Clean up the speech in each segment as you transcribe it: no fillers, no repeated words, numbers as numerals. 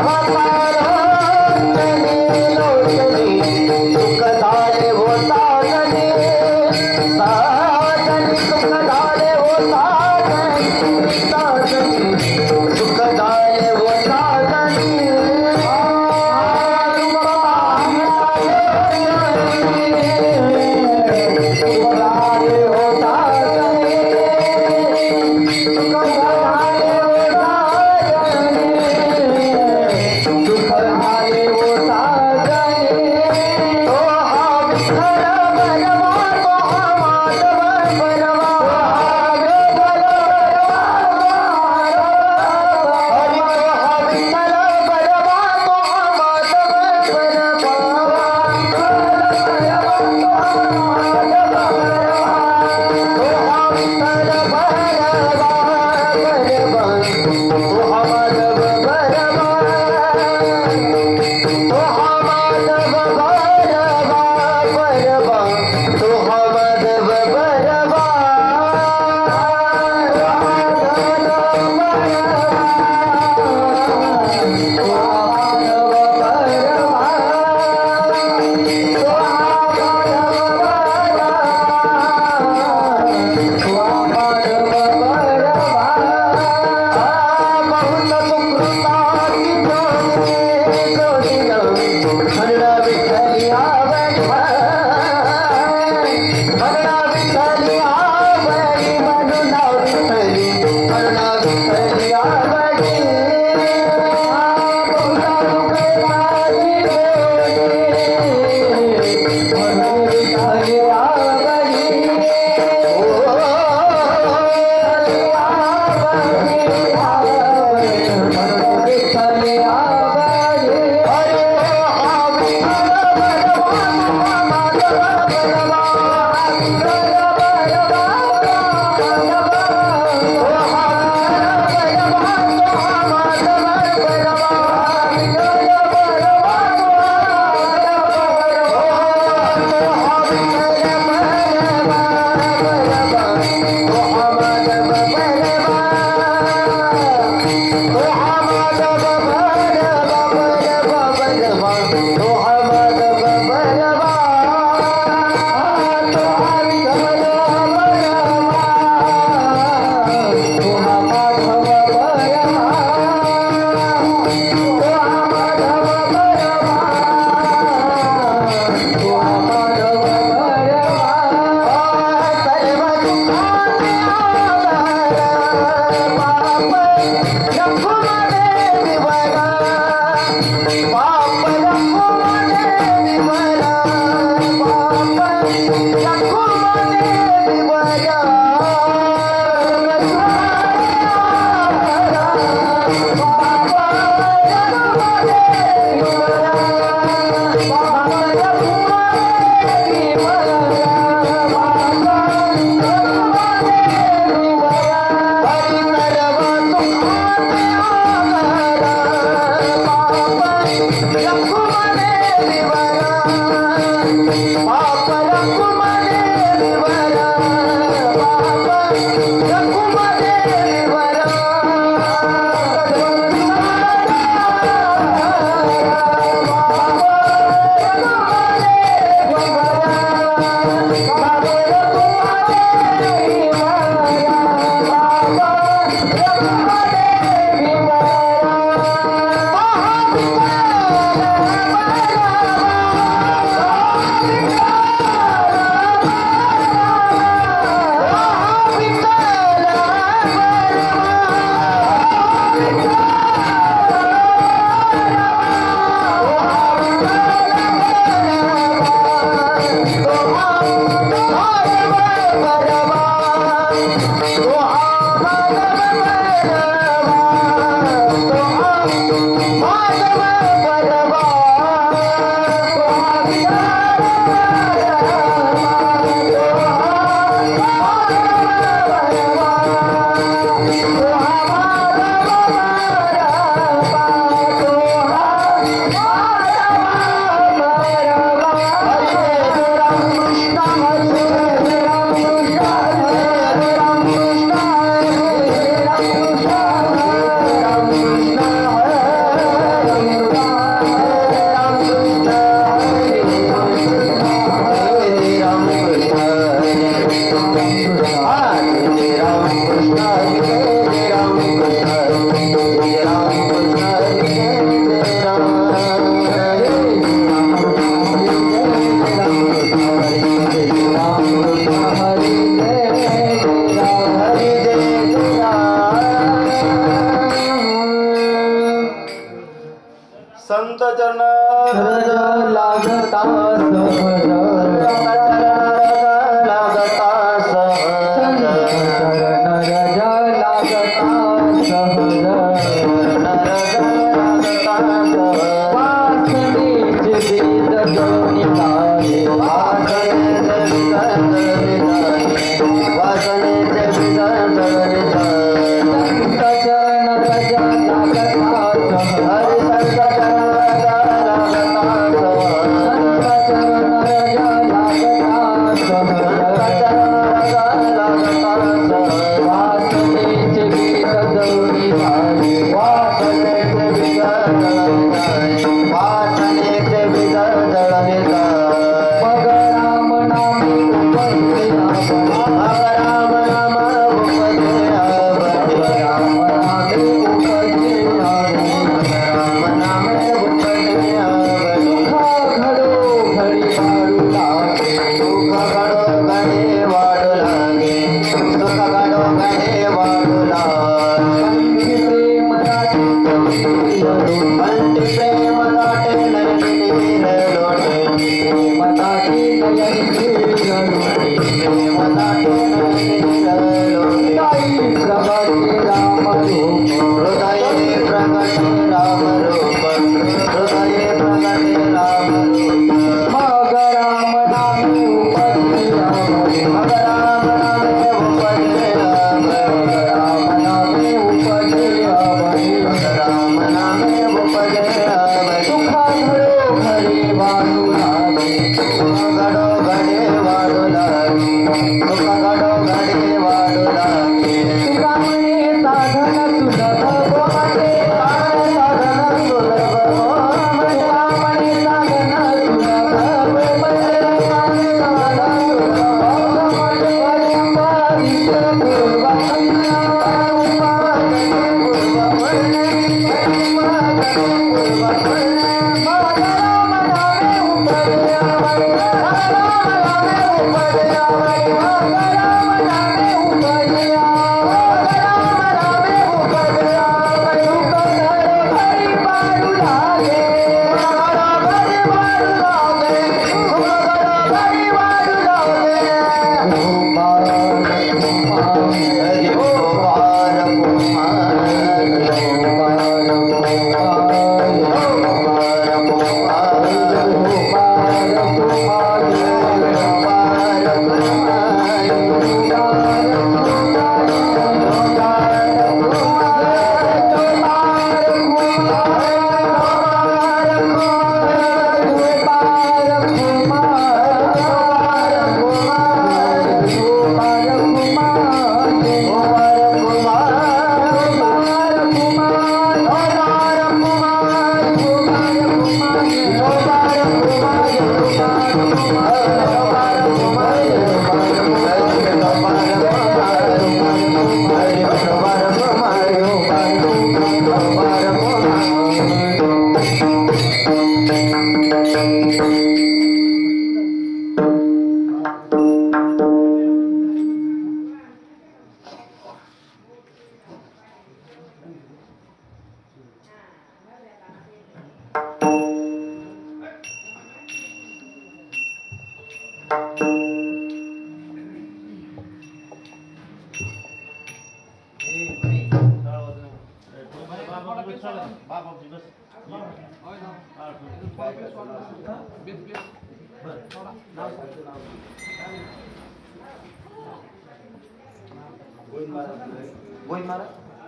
Oh संत चरण लागता सहज लागता सहज चरण लागता सहज वासनेचे बीज दोन्ही लागे वासनेचे बीज संत चरण लागता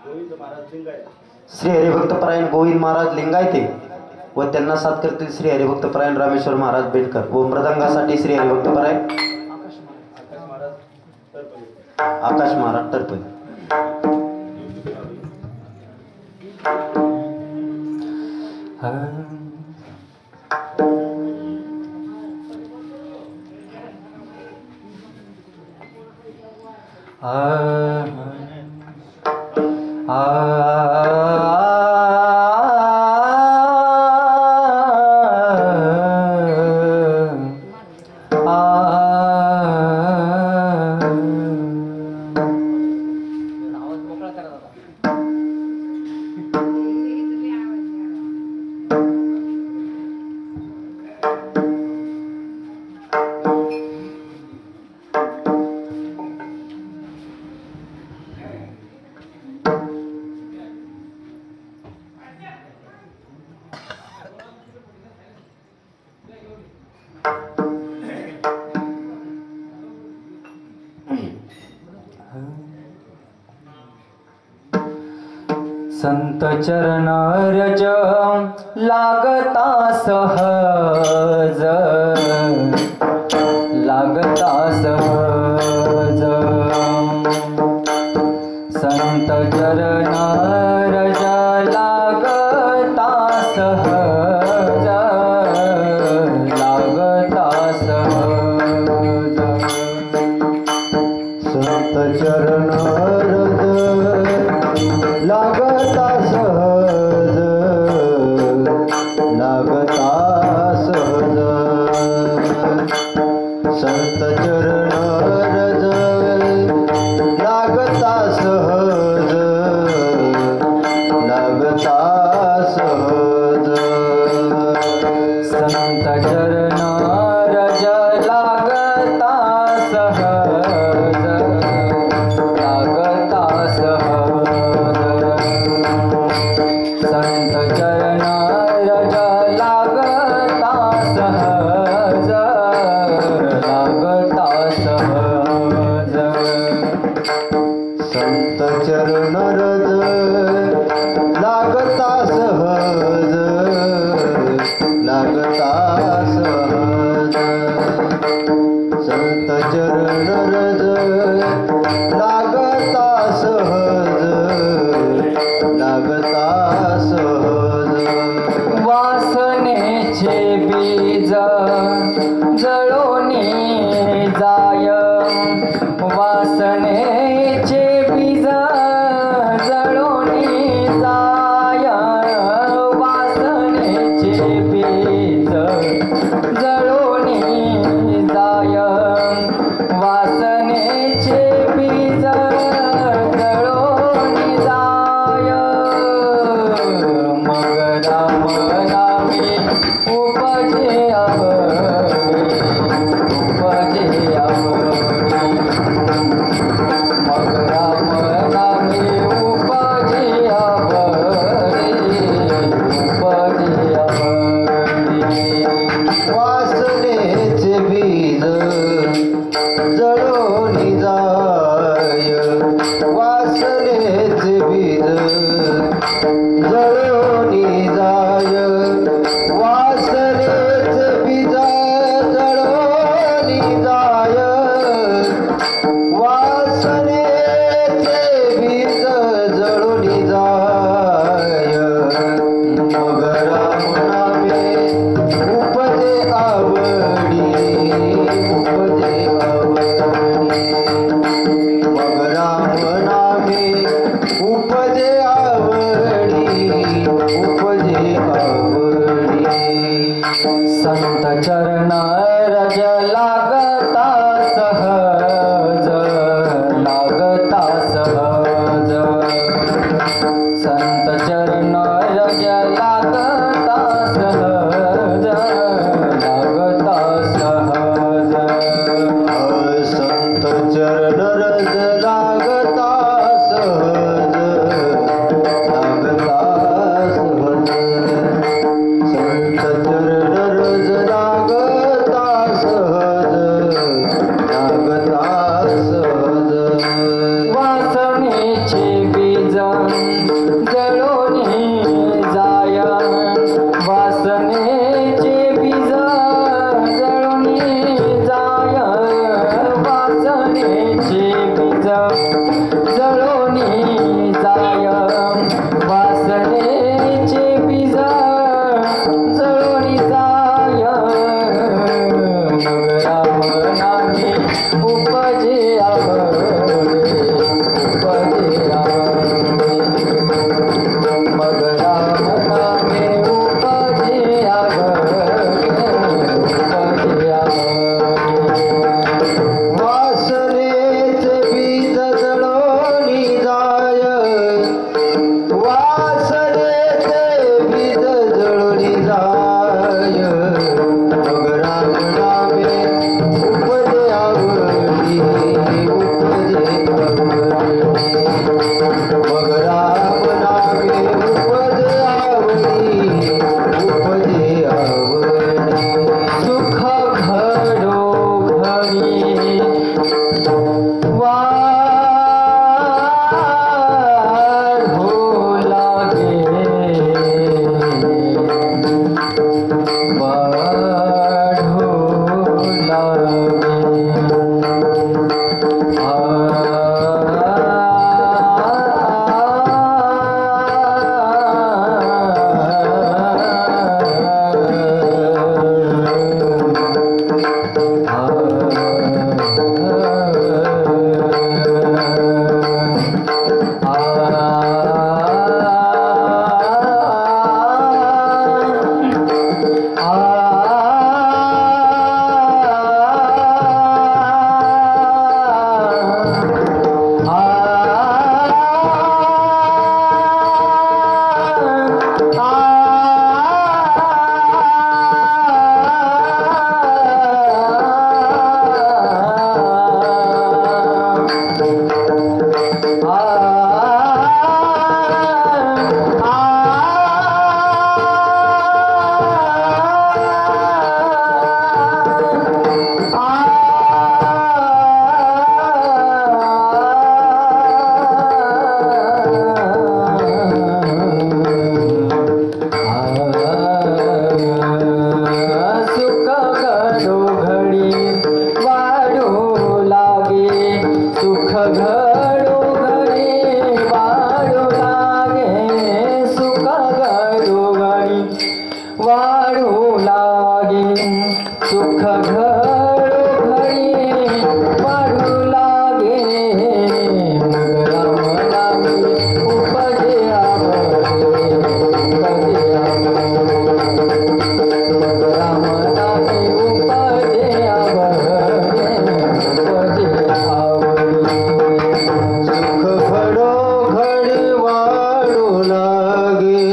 हरि संत श्री हरिभक्तपरायण गोविंद महाराज लिंगायते व त्यांना साथ करतील श्री हरिभक्तपरायण रामेश्वर महाराज बेटकर व मृदंगासाठी श्री हरिभक्तपरायण आकाश महाराज तरपे. संत चरण रज लागता सहज, लागता सहज। संत चरण रज लागता सहज, लागता सहज। संत चरण रज लागता सहज, लागता सहज। संत चरण रज लागता सहज, लागता सहज। संत चरण रज लागता सहज, लागता सहज। संत चरण रज लागता सहज, लागता सहज। संत चरण रज लागता सहज, लागता सहज। संत चरण रज लागता सहज, लागता सहज। वासनेचे बीज जळोनी जाय, वासनेचे बीज जळोनी जाय, वासनेचे बीज जळोनी जाय, वासनेचे बीज जळोनी जाय। मग राम नामी उपजे आवडी, उपजे आवडी। मग राम नामी उपजे आवडी, उपजे आवडी। वासनेचे बीज जळोनी जाय, वासनेचे बीज जळोनी जाय, वासनेचे बीज वाढू लागे सुख घरोघरी वाढू लागे मग राम नामी उपजे आवरे उपजे मग राम नामी उपजे आवरे उपजे सुख घडोघडी वाढू लागे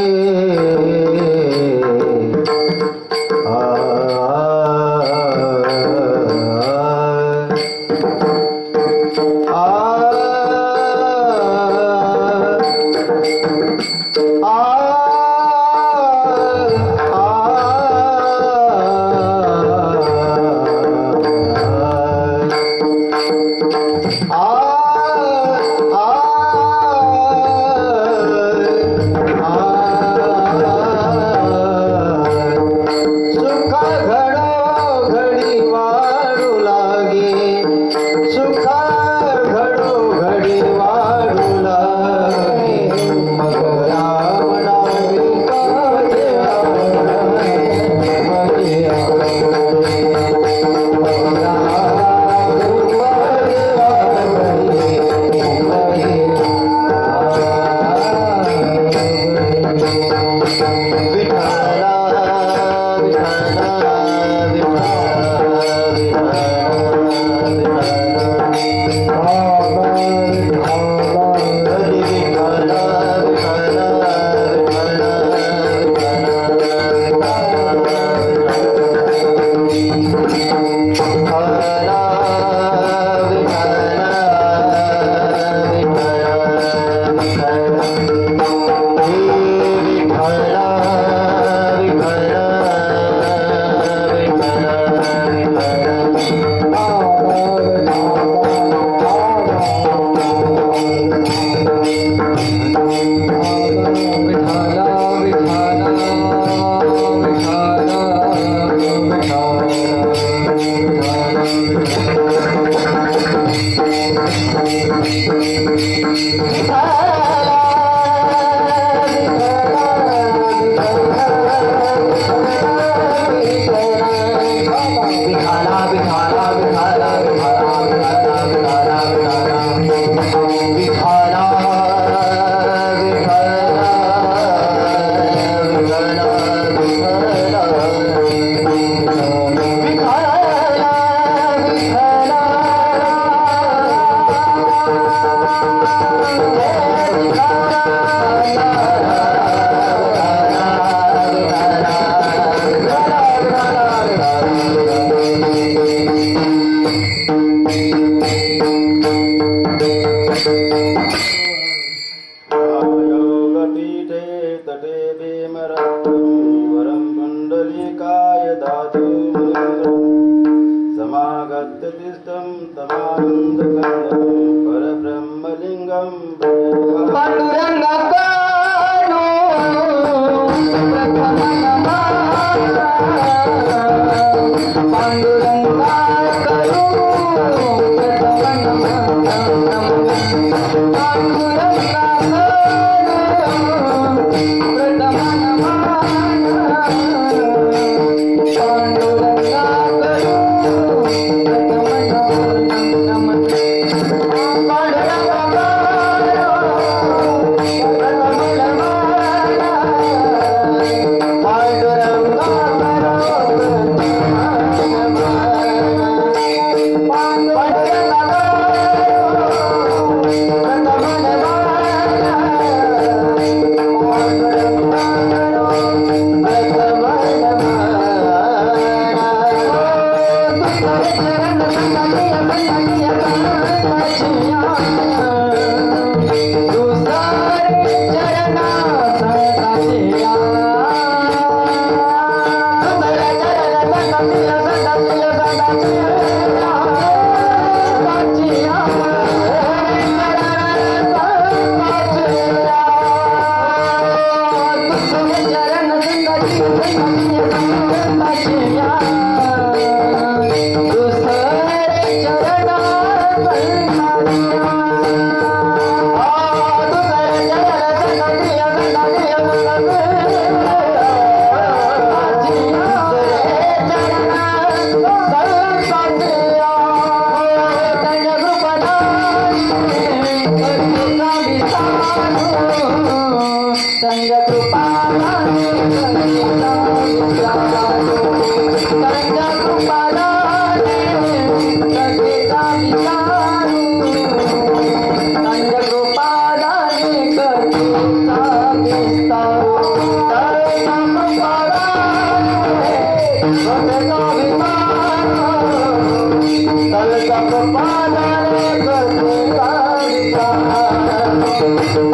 नमो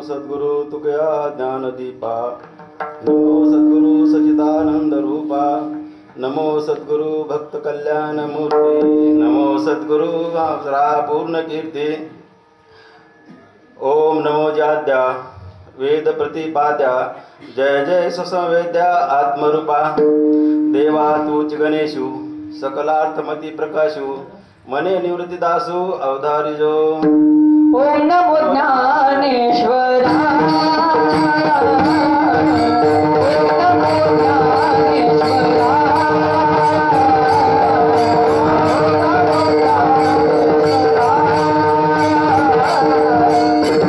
सद्गुरु तुकया ज्ञानदीपा, नमो सद्गुरु सचिदानंद रूपा, नमो सद्गुरु भक्त कल्याण मूर्ती, नमो सद्गुरु अप्सरा पूर्ण कीर्ती. ओम नमो जाद्या वेद प्रतिपाद्या, जय जय सुसंवेद्या आत्मरूपा, देवा तूच गणेशु सकलार्थमती प्रकाशु, मने निवृत्ती दासु अवधारी जो. ओम नमो ज्ञानेश्वरा, ओम नमो ज्ञानेश्वरा,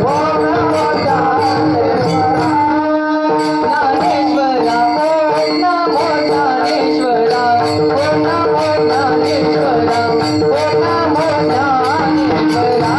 ओम नमो ज्ञानेश्वरा, ज्ञानेश्वरा, ओम नमो ज्ञानेश्वरा, ओम नमो ज्ञानेश्वरा, ओम नमो ज्ञानेश्वरा.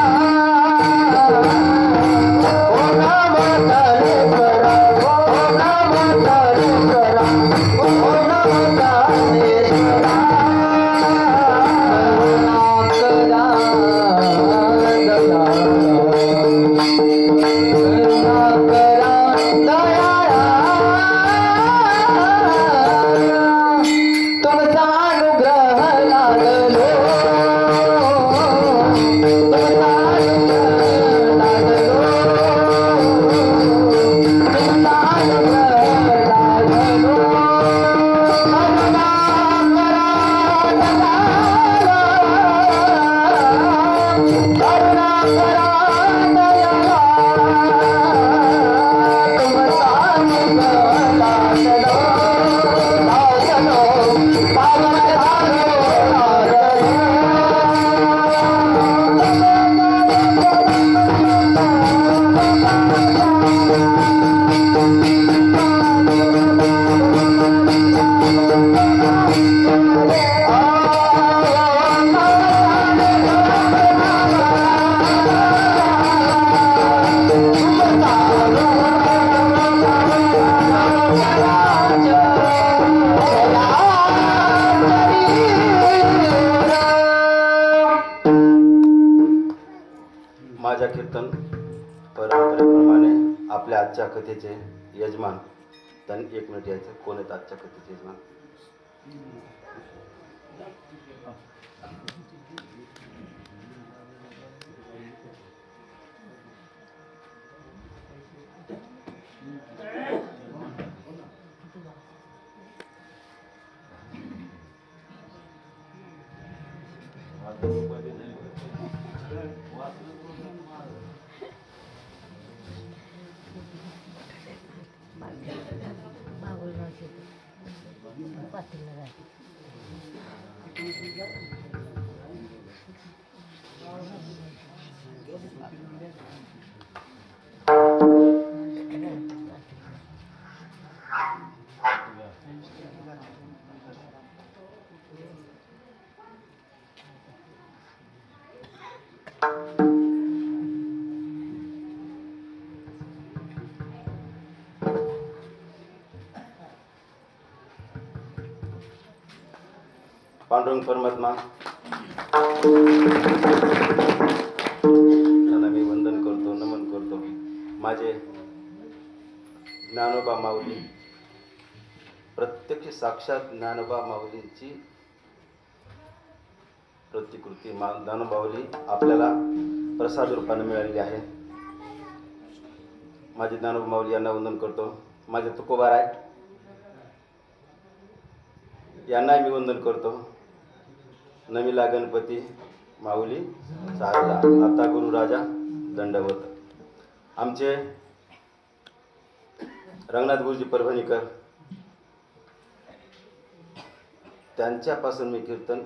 माझ्या कीर्तन परंपरेप्रमाणे आपल्या आजच्या कथेचे यजमान, त्यांनी 1 मिनिट यायचं. कोण आहेत आजच्या कथेचे यजमान? पांडुरंग परमात्मा त्यांना मी वंदन करतो, नमन करतो. माझे ज्ञानोबा माऊली, प्रत्यक्ष साक्षात ज्ञानोबा माऊलींची प्रतिकृती ज्ञानोबा माऊली आपल्याला प्रसाद रूपाने मिळालेली आहे. माझे ज्ञानोबा माऊली यांना वंदन करतो. माझे तुकोबाराय यांनाही मी वंदन करतो. नमिला गणपती माऊली सारला, आता गुरुराजा दंडवत. आमचे रंगनाथ गुरुजी परभणीकर, त्यांच्यापासून मी कीर्तन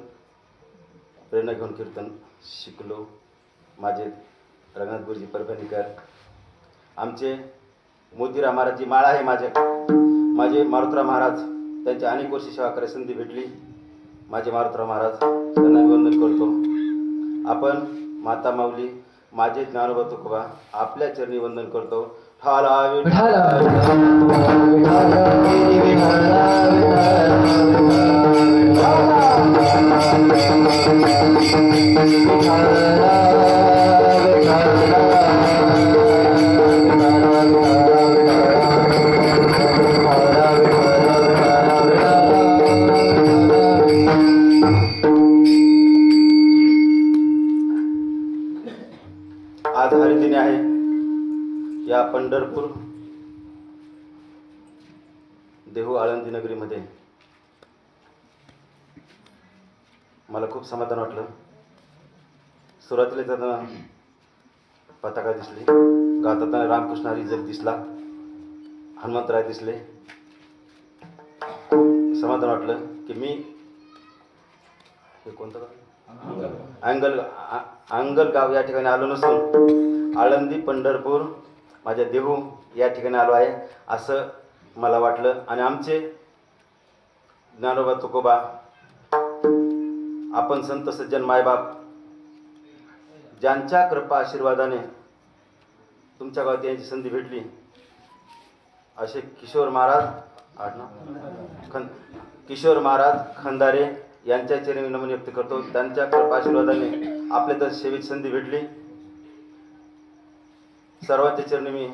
प्रेरणा घेऊन कीर्तन शिकलो. माझे रंगनाथ गुरुजी परभणीकर. आमचे मोतीराम महाराजची माळा आहे. माझे मारुतराव महाराज त्यांची अनेक वर्षी सेवा करायची संधी भेटली. माझे मारुतराव महाराज त्यांना मी वंदन करतो. आपण माता माऊली माझे ज्ञानोबा तुकोबा आपल्या चरणी वंदन करतो. ठाला विठ्ठल आज हरिदिनी आहे. या पंढरपूर देहू आळंदी नगरीमध्ये मला खूप समाधान वाटलं. सुरुवातीला त्यांना पताका दिसली, गाताना रामकृष्ण हरी जग दिसला, हनुमंतराय दिसले. खूप समाधान वाटलं की मी हे कोणतं गाव अंगल गाव या ठिकाणी आलो नसून आळंदी पंढरपूर माझ्या देहू या ठिकाणी आलो आहे असं मला वाटलं. आणि आमचे ज्ञानोबा तुकोबा आपण संत सज्जन मायबाप ज्यांच्या कृपा आशीर्वादाने तुमच्या गावात यायची संधी भेटली असे किशोर महाराज खंदारे यांच्या चरणी नमन व्यक्त करतो. त्यांच्या कृपा आशीर्वादाने आपल्या तर सेवेची संधी भेटली. सर्वांच्या चरणी मी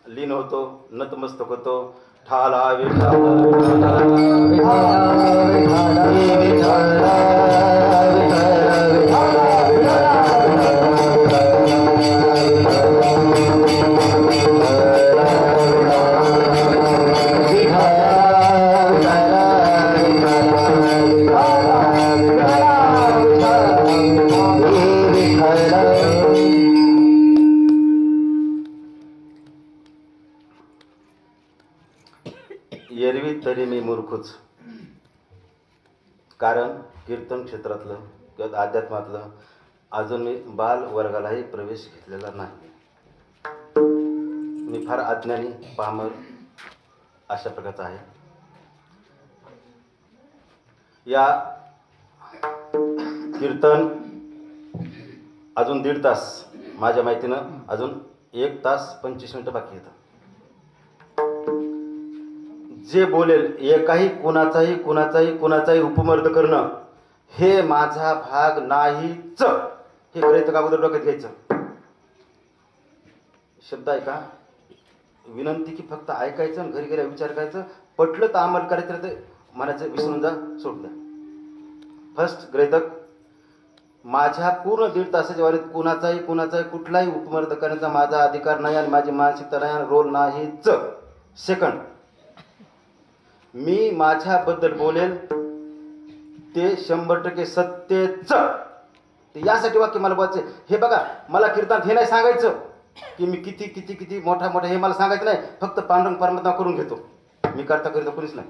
लीन होतो, नतमस्तक होतो. ठाला एरवी तरी मी मूर्खच, कारण कीर्तन क्षेत्रातलं किंवा अध्यात्मातलं अजून मी बाल वर्गालाही प्रवेश घेतलेला नाही. मी फार अज्ञानी पामर अशा प्रकारचा आहे. या कीर्तन अजून 1.5 तास, माझ्या माहितीनं अजून 1 तास 25 मिनिटं बाकी येतं. जे बोलेल एकाही कुणाचाही उपमर्द करणं हे माझा भाग नाहीच. हे गृहीतक अगोदर डोक्यात घ्यायचं. शब्द ऐका, विनंती की फक्त ऐकायचं आणि घरी गेल्या विचार करायचं. पटलं तर अंमल करायचं, तर म्हणायचं विसरून जा, सोडलं. फर्स्ट गृहीतक, माझ्या पूर्ण 1.5 तासाच्या वारीत कुणाचाही कुठलाही उपमर्द करण्याचा माझा अधिकार नाही आणि माझी मानसिकता नाही आणि रोल नाहीच. सेकंड, मी माझ्याबद्दल बोलेल ते 100% सत्यच. यासाठी वाक्य मला बोलायचं. हे बघा, मला कीर्तनात हे नाही सांगायचं की मी किती मोठा हे मला सांगायचं नाही. फक्त पांडुरंग परमात्मा करून घेतो, मी करता कोणीच नाही.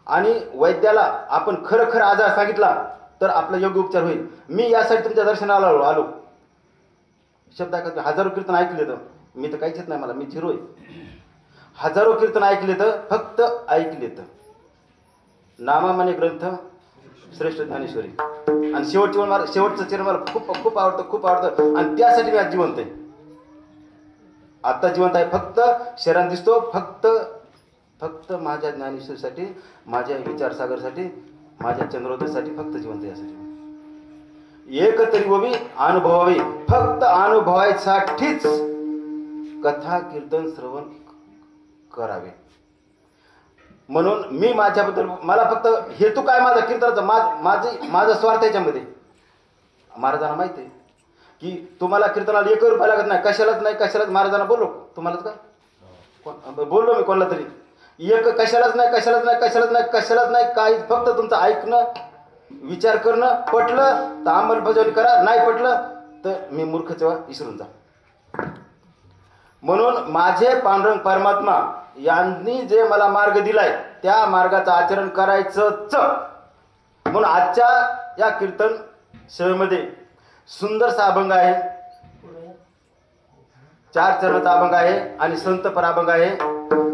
आणि वैद्याला आपण खरं आजार सांगितला तर आपला योग्य उपचार होईल. मी यासाठी तुमच्या दर्शनाला आलो. शब्द ऐकत, हजारो कीर्तन ऐकले तर मी तर काहीच येत नाही, मला मी झिरो आहे. हजारो कीर्तन ऐकले तर फक्त ऐकले तर. नामामाने ग्रंथ श्रेष्ठ ज्ञानेश्वरी आणि शेवटचं चरण मला खूप आवडतं आणि त्यासाठी मी आज जिवंत आहे. आता जिवंत आहे फक्त शरीरात दिसतो, फक्त माझ्या ज्ञानेश्वरीसाठी, माझ्या विचारसागरसाठी, माझ्या चंद्रोदयसाठी फक्त जिवंत. यासाठी एक तरी गोवी अनुभवावी, फक्त अनुभवायसाठीच कथा कीर्तन श्रवण करावे. म्हणून मी माझ्याबद्दल, मला फक्त हेतू काय माझा कीर्तनाचा, माझा स्वार्थ याच्यामध्ये. महाराजांना माहिती आहे की तुम्हाला कीर्तनाला 1 रुपया लागत नाही. कशालाच महाराजांना बोललो, तुम्हालाच का बोललो मी कोणाला तरी, कशालाच नाही काही. फक्त तुमचं ऐकणं, विचार करणं, पटलं तर अंमलबजावणी करा, नाही पटलं तर मी मूर्ख तेव्हा विसरून जा. म्हणून माझे पांडुरंग परमात्मा यांनी जे मला मार्ग दिलाय त्या मार्गाचं आचरण करायचंच. म्हणून आजच्या या कीर्तन सेवेमध्ये सुंदरसा अभंग आहे, 4 चरणाचा अभंग आहे आणि संत पर अभंग आहे.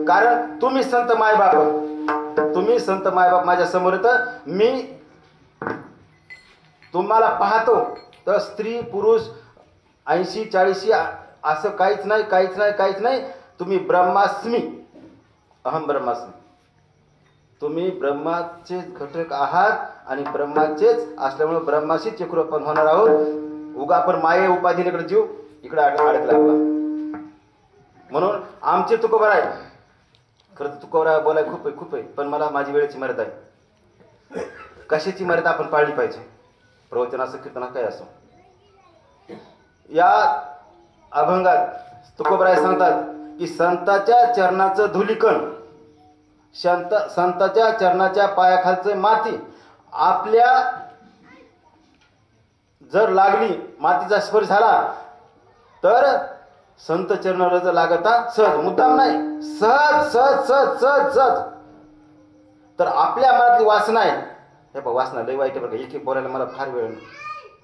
कारण तुम्ही संत मायबाप माझ्या समोर येतं. मी तुम्हाला पाहतो तर स्त्री पुरुष 80-40 असं काहीच नाही. तुम्ही ब्रह्मास्मी, अहम ब्रह्मास्मी. तुम्ही ब्रह्माचे घटक आहात आणि ब्रह्माचेच असल्यामुळे ब्रह्माशीच एकरूपण होणार आहोत. उगा आपण माये उपाधीकडे जीव इकडे अडकला आपला. म्हणून आमचे तुकोबर आहे. खरं तर तुकोबर बोलाय खूप आहे पण मला माझी वेळेची मर्यादा आहे. कशाची मर्यादा आपण पाळली पाहिजे. प्रवचन असं कीर्तन काय असो. या अभंगात तुकोबराय सांगतात की संताच्या चरणाचं धुलिकण, संताच्या चरणाच्या पायाखालचं माती आपल्या जर लागली, मातीचा स्पर्श झाला तर संत चरणाला जर लागता सहज, मुद्दाम नाही, सहज तर आपल्या मनातली वासना आहे. हे बघ वासना लय वाईट आहे बघा. एक बोलायला मला फार वेळ नाही.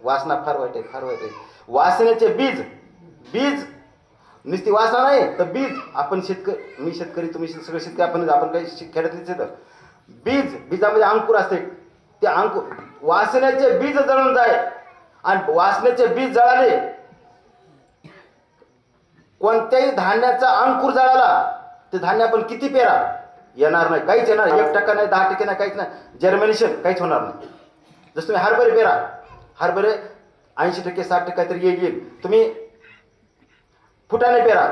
वासना फार वाईट आहे. वासनेचे बीज नुसती वासना नाही तर बीज. आपण मी शेतकरी, तुम्ही सगळे शेतकरी, आपण काही खेड्यातलीच येतं. बीजामध्ये अंकुर असते. ते अंकुर वासनेचे बीज जळून जाय आणि वासनेचे बीज जळाले, कोणत्याही धान्याचा अंकुर जळाला ते धान्य आपण किती पेरा येणार नाही, काहीच येणार. 1% नाही, 10% नाही, काहीच नाही. जर्मिनेशन काहीच होणार नाही. जसं तुम्ही हरभरे पेरा, हरभरे 80%, 60% तरी येईल. तुम्ही फुटाने पेरा,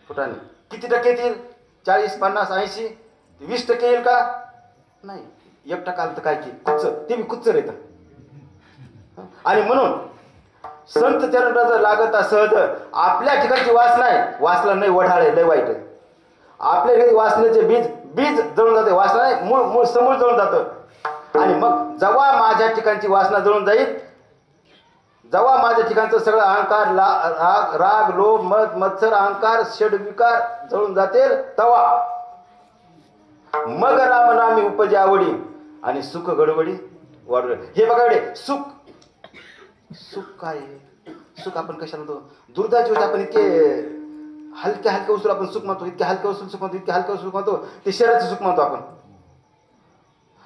फुटाने किती टक्के येतील? 40, 50, 80, 20% येईल का? नाही. 1% आलं तर काय की कुच्च, ते बी कुच्चर येतं. आणि म्हणून संत चरणाला लागत सहज. आपल्या ठिकाणची वासना आहे, वासना नाही, वढाळे लय वाईट आहे. आपल्या ठिकाणी वासनेचे बीज जळून जाते. वासना नाही, मूळ समूळ जळून जातं. आणि मग जेव्हा माझ्या ठिकाणची वासना जळून जाईल, जेव्हा माझ्या ठिकाणचं सगळं अहंकार, राग, लोभ, मद, मत्सर, अहंकार, षडविकार जळून जातील, तेव्हा मग रामनामी उपजे आवडी आणि सुख गडबडी वाढू. हे बघा एवढे सुख काय आहे? सुख आपण कशाला म्हणतो? दुर्दैवी होते आपण. इतके हलक्या वस्तू आपण सुख म्हणतो, इतके हलक्या वस्तू सुख म्हणतो, इतके हलक्या वस्तू सुख म्हणतो. ते शरीराचं सुख म्हणतो आपण.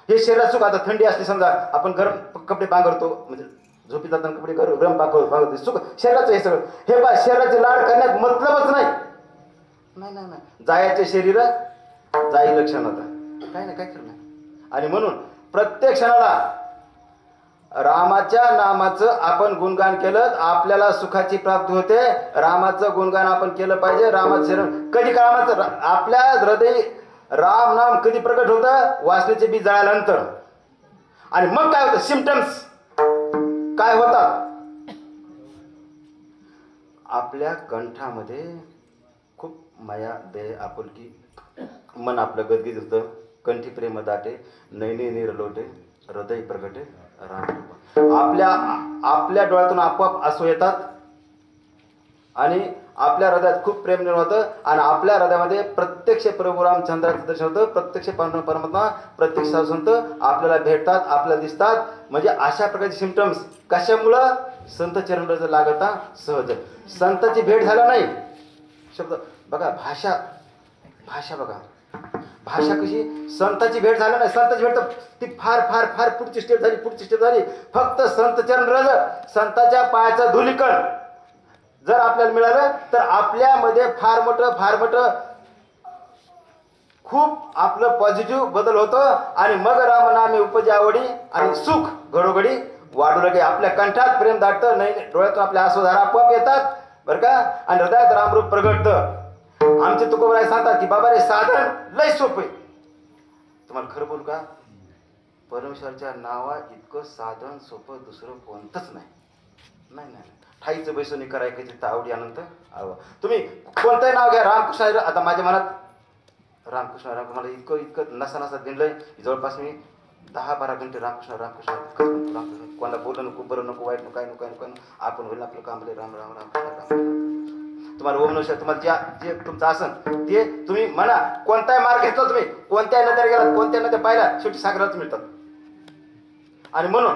हे शरीराचं सुख. आता थंडी असते समजा, आपण गरम कपडे पांघरतो, म्हणजे झोपी जाताना कपडे गरम पांघरतो, सुख शरीराचं. हे सगळं हे बा शरीराचे लाड करण्यात मतलबच नाही. जायचे शरीर जाई लक्षण होता, काय नाही, काय करणार. आणि म्हणून प्रत्येक क्षणाला रामाच्या नामाचं आपण गुणगान केलं, आपल्याला सुखाची प्राप्ती होते. रामाचं गुणगान आपण केलं पाहिजे. रामाचं शरण कधी रामाचं आपल्या हृदय राम नाम कधी प्रकट होतं? वासनेचे बीज जळाल्यानंतर. आणि मग काय होतं? सिम्पटम्स काय होतात? आपल्या कंठामध्ये खूप माया, दया, आपुलकी, मन आपलं गदगद होतं, कंठी प्रेम दाटे, नैने निरलोटे, हृदय प्रगटे राम. आपल्या डोळ्यातून आपोआप आसू येतात आणि आपल्या हृदयात खूप प्रेम निर्माण होतं आणि आपल्या हृदयामध्ये प्रत्यक्ष प्रभू रामचंद्राचं दर्शन होतं. प्रत्यक्ष परमात्मा, प्रत्यक्ष संत आपल्याला भेटतात, आपल्याला दिसतात. म्हणजे अशा प्रकारचे सिम्पटम्स कशामुळं? संत चरणाला लागता सहज. संताची भेट झाला नाही. शब्द बघा, भाषा बघा, भाषा कशी? संताची भेट झाली नाही. संताची भेट तर ती फार पुढची स्टेप झाली. फक्त संत चरण रज, संताच्या पायाचं धुलिकण जर आपल्याला मिळालं तर आपल्यामध्ये फार मोठं खूप आपलं पॉझिटिव्ह बदल होतो. आणि मग रामनामी उपजे आवडी आणि सुख घडोघडी वाढू लागे. आपल्या कंठात प्रेम दाटतं, नाही डोळ्यातून आपल्या आसुधारा आपोआप येतात बरं का. आणि हृदयात रामरूप प्रगटतं. आमचे तुकोबराय सांगतात की बाबा रे साधन लय सोपं आहे. तुम्हाला खरं बोलू का? परमेश्वराच्या नावा इतकं साधन सोपं दुसरं कोणतंच नाही. ठाईचं बैसोनी करायचं तर आवडी अनंत आव. तुम्ही कोणतंही नाव घ्या, रामकृष्ण. आता माझ्या मनात रामकृष्ण मला इतकं नसा दिलंय. जवळपास मी 10-12 घंटे रामकृष्ण कोणाला बोललं नको, बरं नको, वाईट नको, काय नको. आपण होईल आपलं काम. राम राम राम. तुम्हाला ओम नमः, तुम्हाला जे तुमचं आसन ते तुम्ही म्हणा. कोणताही मार्ग घेतला तुम्ही, कोणत्याही नद्या गेलात, कोणत्या नद्या पाहिल्या, शेवटी सागरात मिळतात. आणि म्हणून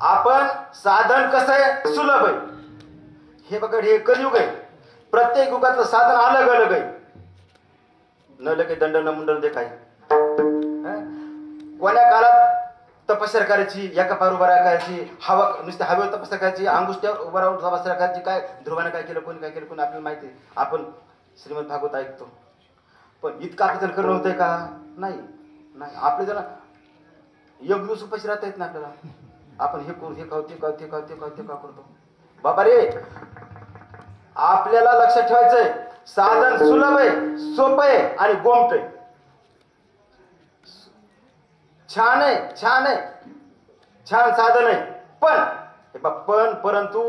आपण साधन कसं आहे? सुलभ आहे. हे बघा, हे कलियुग आहे. प्रत्येक युगातलं साधन अलग आहे. न लगे दंड न मुंडन दे काही. कोण्या काळात तपस्या करायची, एका पार उभा करायची, हवा नुसत्या हवेवर तपस्या करायची, अंगुष्ट्यावर उभा राहून तपस्या करायची. काय ध्रुवाने काय केलं, कोणी काय केलं, कोणी आपल्याला माहिती आहे. आपण श्रीमद भागवत ऐकतो, पण इतकं आपल्याला करणं होतंय का? नाही नाही. आपले जण योग दिवस उपाशी राहता येत नाही आपल्याला. आपण हे करू, हे खाऊ, ते खाऊ, ते खाऊ, ते खाऊ, ते खाऊ करतो. बाबा रे, आपल्याला लक्षात ठेवायचंय, साधन सुलभ आहे, सोपं आहे आणि गोमट आहे. छान आहे, छान आहे, छान साधन आहे. पण परंतु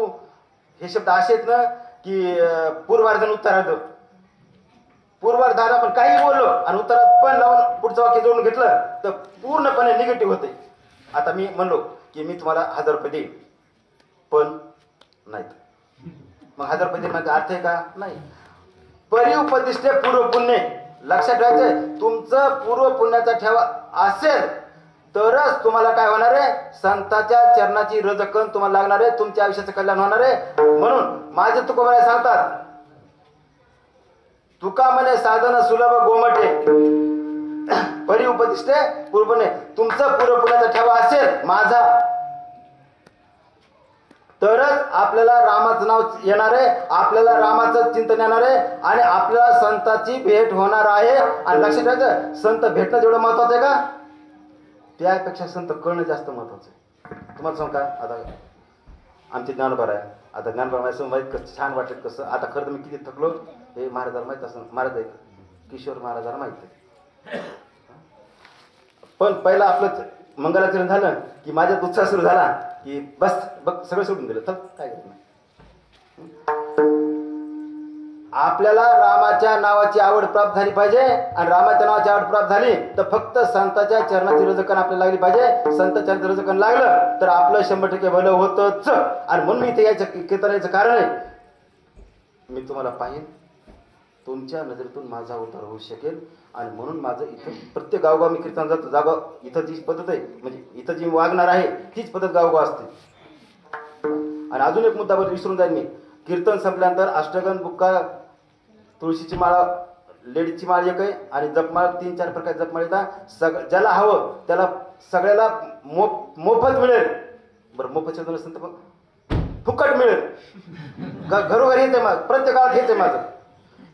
हे शब्द असे आहेत ना की पूर्वार्ध आणि उत्तरार्ध. पूर्वार्धात आपण काही बोललो आणि उत्तरात पण लावून पुढचं वाक्य जोडून घेतलं तर पूर्णपणे निगेटिव्ह होते. आता मी म्हणलो की मी तुम्हाला 1000 रुपये देईन, पण नाहीत. मग 1000 रुपये देईन माझा अर्थ आहे का? नाही. परिउपदिष्टे पूर्व पुण्य. लक्षात ठेवायचंय, तुमचं पूर्व पुण्याचा ठेवा असेल तरच तुम्हाला काय होणार आहे? संतांच्या चरणाची रजकण तुम्हाला लागणार आहे, तुमच्या आयुष्याचं कल्याण होणार आहे. म्हणून माझे तुकोबाराय सांगतात, तुका म्हणे साधन सुलभ गोमटे, परिउपदिष्टे पूर्वपुण्य. तुमचं पूर्व पुण्याचा ठेवा असेल माझा, तरच आपल्याला रामाचं नाव येणार आहे, आपल्याला रामाचं चिंतन येणार आहे आणि आपल्याला संतांची भेट होणार आहे. आणि लक्षात ठेवायचं, संत भेटणं जेवढं महत्वाचं आहे का, त्यापेक्षा संत कळणं जास्त महत्वाचं आहे. तुम्हाला सांग का, आता आमचे ज्ञानोबा आहे, आता ज्ञानोबा माझ्या माहीत कसं छान वाटत कसं. आता खरं तर मी किती थकलो हे महाराजाला माहीत असं. महाराज आहेत, किशोर महाराजाला माहीत आहे. पण पहिला आपलं मंगलाचरण झालं की माझ्यात उत्साह सुरू झाला की बस बघ सगळं सोडून दिलं, तर काय करत नाही. आपल्याला रामाच्या नावाची आवड प्राप्त झाली पाहिजे आणि रामाच्या नावाची आवड प्राप्त झाली तर फक्त संतांच्या चरणाची रजकण आपल्याला लागली पाहिजे. संत चरणाचं रजकण लागलं तर आपलं 100% भलं होतच. आणि म्हणून मी इथे यायचं कीर्तनाचं कारण आहे, मी तुम्हाला पाहिन, तुमच्या नजरेतून माझा उद्धार होऊ शकेल. आणि म्हणून माझं इथं प्रत्येक गावगाव मी कीर्तन जातो. जागा इथं जी पद्धत आहे, म्हणजे इथं जी वागणार आहे तीच पद्धत गावगाव असते. आणि अजून एक मुद्दा विसरून जाईल मी, कीर्तन संपल्यानंतर अष्टगन, बुक्का, तुळशीची माळा, लेडीजची माळ एक आहे आणि जपमाळ 3-4 प्रकार जपमाळ येतात. ज्याला हवं त्याला सगळ्याला मोफत मिळेल. बरं, मोफत शब्द नसेल तर मग फुकट मिळेल. घरोघरी येते माझं, प्रत्येक गावात येते माझं.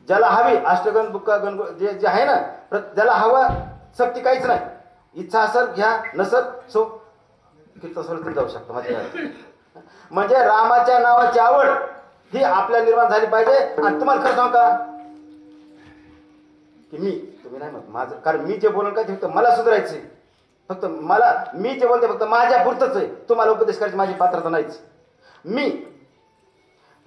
ज्याला हवी अष्टगन, बुक्का, गण जे जे आहे ना, ज्याला हवं सक्ती काहीच नाही. इच्छा असेल घ्या, नसत सो कीर्तन सोडून जाऊ शकतो माझ्या. म्हणजे रामाच्या नावाची आवड ही आपल्याला निर्माण झाली पाहिजे. आणि तुम्हाला खरं सांगू का की तुम्ही नाही म्हणत माझं, कारण मी जे बोलून काय ते फक्त मला सुधारायचे, फक्त मला, मी जे बोलते फक्त माझ्या पुरतच आहे. तुम्हाला उपदेश करायची माझी पात्रता नाहीच.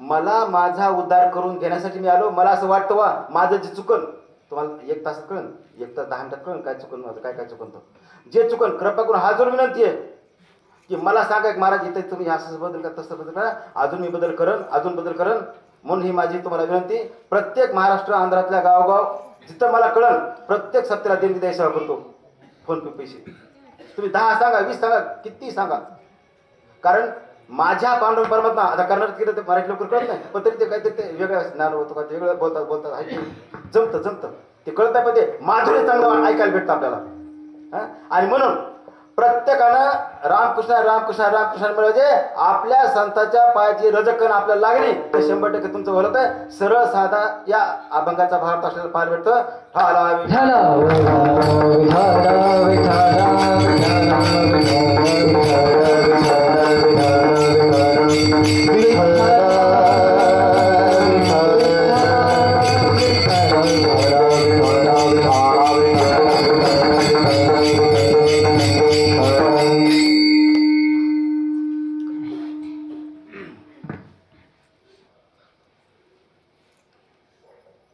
मला माझा उद्धार करून घेण्यासाठी मी आलो. मला असं वाटतं वा माझं जे चुकन तुम्हाला 1 तासात कळन, 1 तास 10 मिनिटात कळन काय चुकन माझं, काय काय चुकन. जे चुकन कृपा करून हात जोडून विनंती आहे की मला सांगा की महाराज इथे तुम्ही असं बदल करा, तसं बदल करा, अजून मी बदल करन, अजून बदल करन. म्हणून ही माझी तुम्हाला विनंती. प्रत्येक महाराष्ट्र आंध्रातल्या गावगाव जिथं मला कळन प्रत्येक सप्त्याला देणगी द्यायची सेवा करतो. फोन पे पैसे तुम्ही 10 सांगा, 20 सांगा, किती सांगा. कारण माझ्या पांडुरंग परमात्मा, आता कर्नाटक केलं तर मराठी लवकर कळत नाही, पण तरी ते काहीतरी ते वेगळं ज्ञान होतं का, ते वेगळं बोलतात जमतं ते कळत नाही, पण ते माधुर्य चांगलं ऐकायला भेटतं आपल्याला. आणि म्हणून प्रत्येकानं रामकृष्ण रामकृष्ण रामकृष्ण म्हणजे आपल्या संतांच्या पायाची रजकण आपल्याला लागली तर 100% तुमचं भलं होतं. सरळ साधा या अभंगाचा भावार्थ आपल्याला पाहायला भेटतं.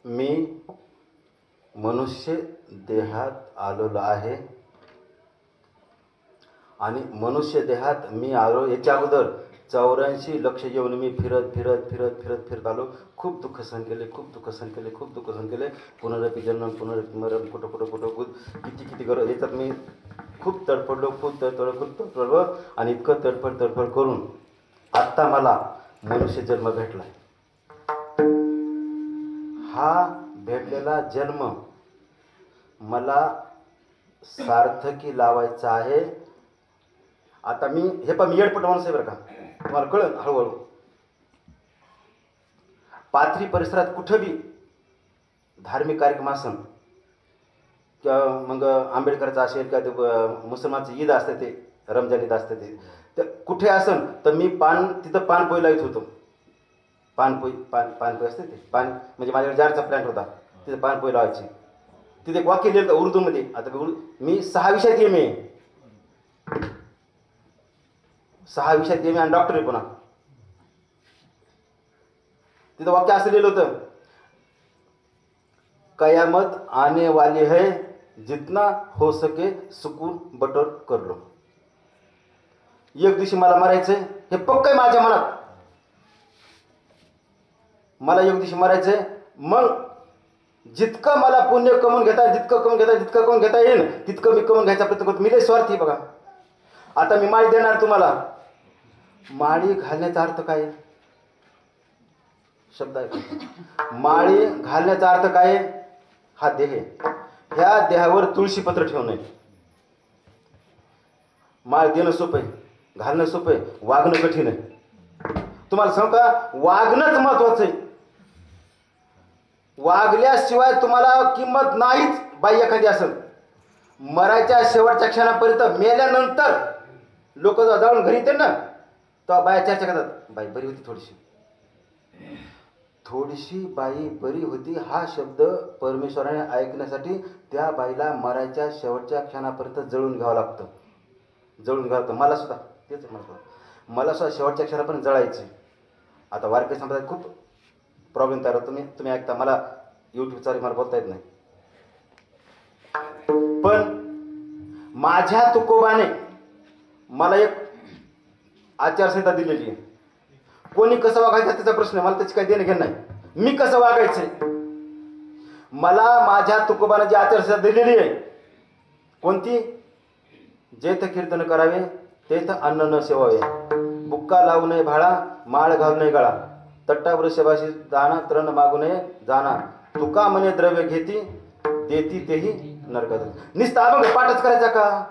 मी मनुष्य देहात आलेलो आहे आणि मनुष्य देहात मी आलो. याच्या अगोदर 84 लक्ष येऊन मी फिरत आलो. खूप दुःख सहन केले. पुनरपी जन्म पुनरपी मरण, कुठं किती गरज याच्यात मी खूप तडफडलो आणि इतकं तडफड करून आत्ता मला मनुष्य जन्म भेटलाय. हा भेटलेला जन्म मला सार्थकी लावायचं आहे. आता मी हे पण मी येडपट माणूस आहे बरं का, तुम्हाला कळलं हळूहळू. पाथरी परिसरात कुठं बी धार्मिक कार्यक्रम असन किंवा मग आंबेडकरचा असेल किंवा ते मुसलमानचं ईद असते, ते रमजान ईद असते, ते कुठे असन तर मी तिथं पानपोई लावित होतो. पानपोई असते ते पान, म्हणजे माझ्याकडे जारचा प्लॅन्ट होता, तिथे पानपोई लावायची. तिथे एक वाक्य लिहिलं उर्दूमध्ये. आता मी 6 विषयात एम ए, 6 विषयात एम ए आणि डॉक्टर आहे पुन्हा. तिथं वाक्य असं लिहिलं होतं, कयामत आने वाली है, जितना हो सके सुकून बटर कर लो. एक दिवशी मला मरायचंय हे पक्क आहे माझ्या मनात. मला एक दिवशी मरायचंय. मग जितकं मला पुण्य कमवून घेता येईल तितकं मी कमवून घ्यायचा प्रयत्न करतो. मी लय स्वार्थी बघा. आता मी माळी देणार तुम्हाला. माळी घालण्याचा अर्थ काय आहे? शब्द आहे. माळी घालण्याचा अर्थ काय आहे? हा देह आहे. ह्या देहावर तुळशीपत्र ठेवणं. माळ देणं सोपं आहे, घालणं सोपं आहे, वागणं कठीण आहे. तुम्हाला सांगू का, वागणंच महत्वाचं आहे. वागल्याशिवाय तुम्हाला किंमत नाहीच. बाई एखादी असेल, मरायच्या शेवटच्या क्षणापर्यंत, मेल्यानंतर लोक जाऊन घरी येते ना, तेव्हा बाया चर्चा करतात, बाई बरी होती थोडीशी बाई बरी होती. हा शब्द परमेश्वराने ऐकण्यासाठी त्या बाईला मरायच्या शेवटच्या क्षणापर्यंत जळून घ्यावं लागतं. मला सुद्धा तेच म्हणतो, मला सुद्धा शेवटच्या क्षणापर्यंत जळायचे. आता वारकरी संप्रदायात खूप प्रॉब्लेम तयार होतो. तुम्ही ऐकता, मला यूट्यूबचा मला बोलता येत नाही. पण माझ्या तुकोबाने मला एक आचारसंहिता दिलेली आहे. कोणी कसं वागायचं त्याचा प्रश्न, मला त्याची काही देणं घेणं नाही. मी कसं वागायचंय, मला माझ्या तुकोबाने जी आचारसंहिता दिलेली आहे, कोणती? जेथ कीर्तन करावे तेथ अन्न न सेवावे, बुक्का लावू नये भाळा, माळ घालू नये गळा, तट्टावर शबाशी दाना, तृण मागू नये जाना, तुका म्हणे द्रव्य घेती देती तेही नरकात. नुसता अभंग पाठच करायचा का?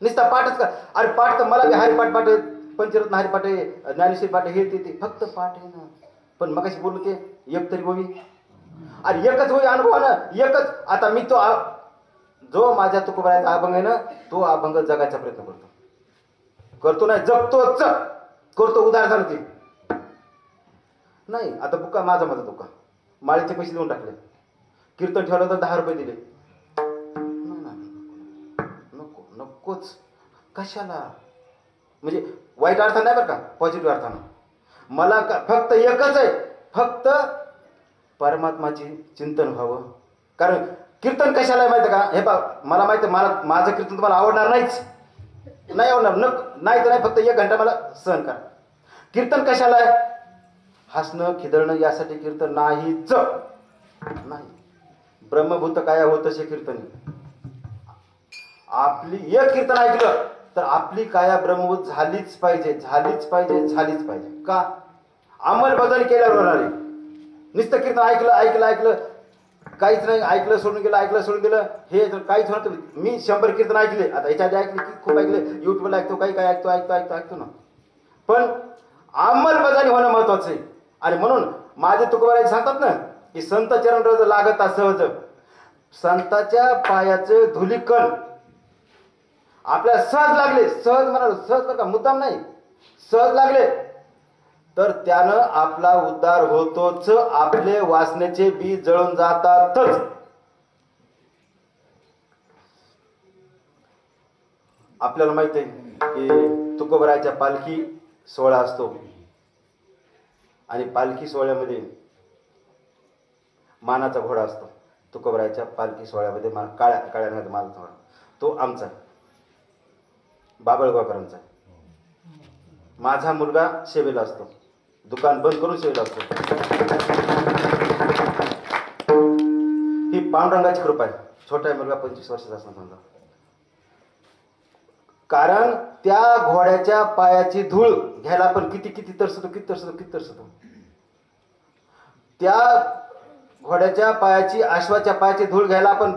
नुसता पाठच का? अरे पाठ तर मला बी हरिपाठ आहे, पंचरत्न हरिपाठ आहे, ज्ञानेश्वरी पाठ हे ते फक्त पाठ आहे ना. पण मग कशी बोलू ते एक तरी होई. अरे एकच होई अनुभवानं, एकच. आता मी तो जो माझ्या तुकोबाचा अभंग आहे ना, तो अभंग जगायचा प्रयत्न करतो नाही, जगतोच करतो. उदार झालं ते नाही. आता बुक्का माझा तुका माळीचे पैसे देऊन टाकले, कीर्तन ठेवलं तर 10 रुपये दिले. नकोच. कशाला? म्हणजे वाईट अर्थानं नाही बरं का, पॉझिटिव्ह अर्थानं. मला फक्त एकच आहे, फक्त परमात्माची चिंतन व्हावं. कारण कीर्तन कशाला आहे माहिती का? हे पहा, मला माहिती आहे, माझं कीर्तन तुम्हाला आवडणार नाहीच, नाही आवडणार. नाही तर नाही, फक्त 1 घंटा मला सहन करा. कीर्तन कशाला आहे? हसणं खिदळणं यासाठी कीर्तन नाहीच. नाही. ब्रह्मभूत काय होत असे कीर्तन. आपली एक कीर्तन ऐकलं तर आपली काया ब्रह्मभूत झालीच पाहिजे. का? अंमलबजावणी केल्यावर होणार आहे. नुसतं कीर्तन ऐकलं काहीच नाही, ऐकलं सोडून गेलं हे काहीच होणार. मी 100 कीर्तन ऐकले, आता याच्या आधी ऐकले की खूप ऐकले, युट्यूबला ऐकतो, काही ऐकतो ना. पण अंमलबजावणी होणं महत्वाचं आहे. आणि म्हणून माझे तुकोबाराजी सांगतात ना की संत चरण रज लागता सहज. संताच्या पायाचे धुलीकण आपल्याला सहज लागले, सहज म्हणाल, सहज बरं का, मुद्दाम नाही, सहज लागले तर त्यानं आपला उद्धार होतोच. आपले वासनेचे बी जळून जातातच. आपल्याला माहित आहे की तुकोबाराच्या पालखी सोहळा असतो आणि पालखी सोहळ्यामध्ये मानाचा घोडा असतो. तुकोबाराच्या पालखी सोहळ्यामध्ये काळ्या मानाचा घोडा, तो आमचा बाबळगावकरांचा. माझा मुलगा सेवेला असतो, दुकान बंद करून सेवेला असतो. ही पांडुरंगाची कृपा आहे. छोटा मुलगा 25 वर्षाचा असणार समजा. कारण त्या घोड्याच्या पायाची धूळ घ्यायला आपण किती तरसतो. त्या घोड्याच्या पायाची अश्वाच्या पायाची धूळ घ्यायला आपण